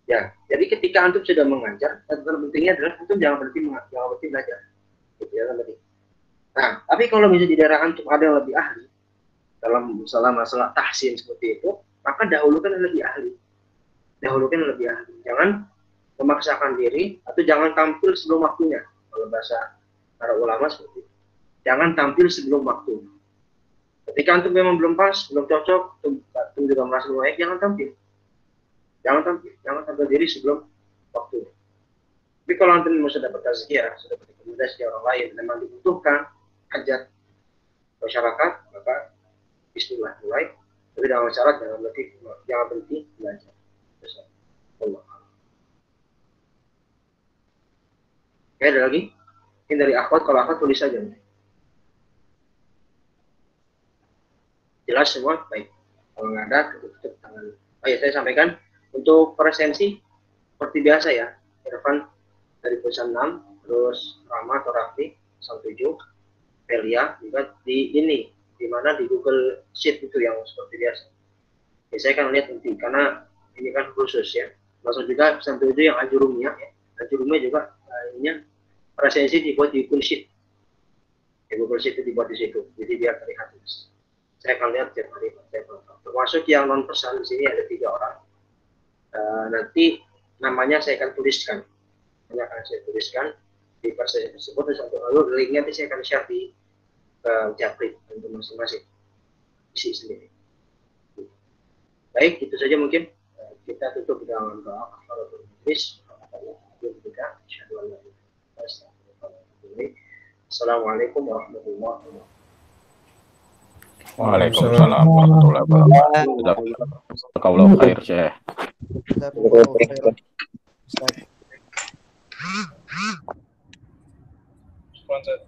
Ya, jadi ketika antum sudah mengajar, yang terpentingnya adalah antum jangan berhenti belajar. Gitu ya, nah, tapi kalau misalnya di daerah antum ada yang lebih ahli dalam masalah tahsin seperti itu, maka dahulukan yang lebih ahli. Jangan memaksakan diri atau jangan tampil sebelum waktunya. Kalau bahasa para ulama seperti itu. Jangan tampil sebelum waktunya. Ketika antum memang belum pas, belum cocok, antum juga merasa belum baik, jangan tampil diri sebelum waktunya. Tapi kalau antum memang sudah bertazkiyah, sudah berrekomendasi orang lain, memang dibutuhkan hajat masyarakat, maka bismillah mulai. Tapi dengan syarat jangan berhenti belajar. Allah. Oke, ada lagi? Ini dari akhwat, kalau akhwat tulis saja. Jelas semua? Baik. Kalau nggak ada, tutup tangan. Oh ya, saya sampaikan untuk presensi seperti biasa ya. Irfan dari pesan 6, terus Rama atau Raffi 7, Velia juga di mana di Google Sheet itu yang seperti biasa. Ya, saya akan lihat nanti karena ini kan khusus ya. Masuk juga sampai itu yang ajurumnya ya. Ajurumnya juga ininya presensi dibuat di Google Sheet. Di Google Sheet itu dibuat di situ. Jadi biar terlihat. Saya akan lihat tiap hari. Termasuk yang non pesan di sini ada 3 orang. Nanti namanya saya akan tuliskan. Namanya akan saya tuliskan di presensi tersebut. Lalu linknya nanti saya akan share di Japri untuk masing-masing. Isi sendiri. Baik, itu saja mungkin kita tutup dengan doa kafaratul majlis. Assalamualaikum warahmatullahi wabarakatuh. Waalaikumsalam warahmatullahi wabarakatuh. Jazakallahu khair, Syekh. Jazakumullahu khairan. Ustaz. Sponsor.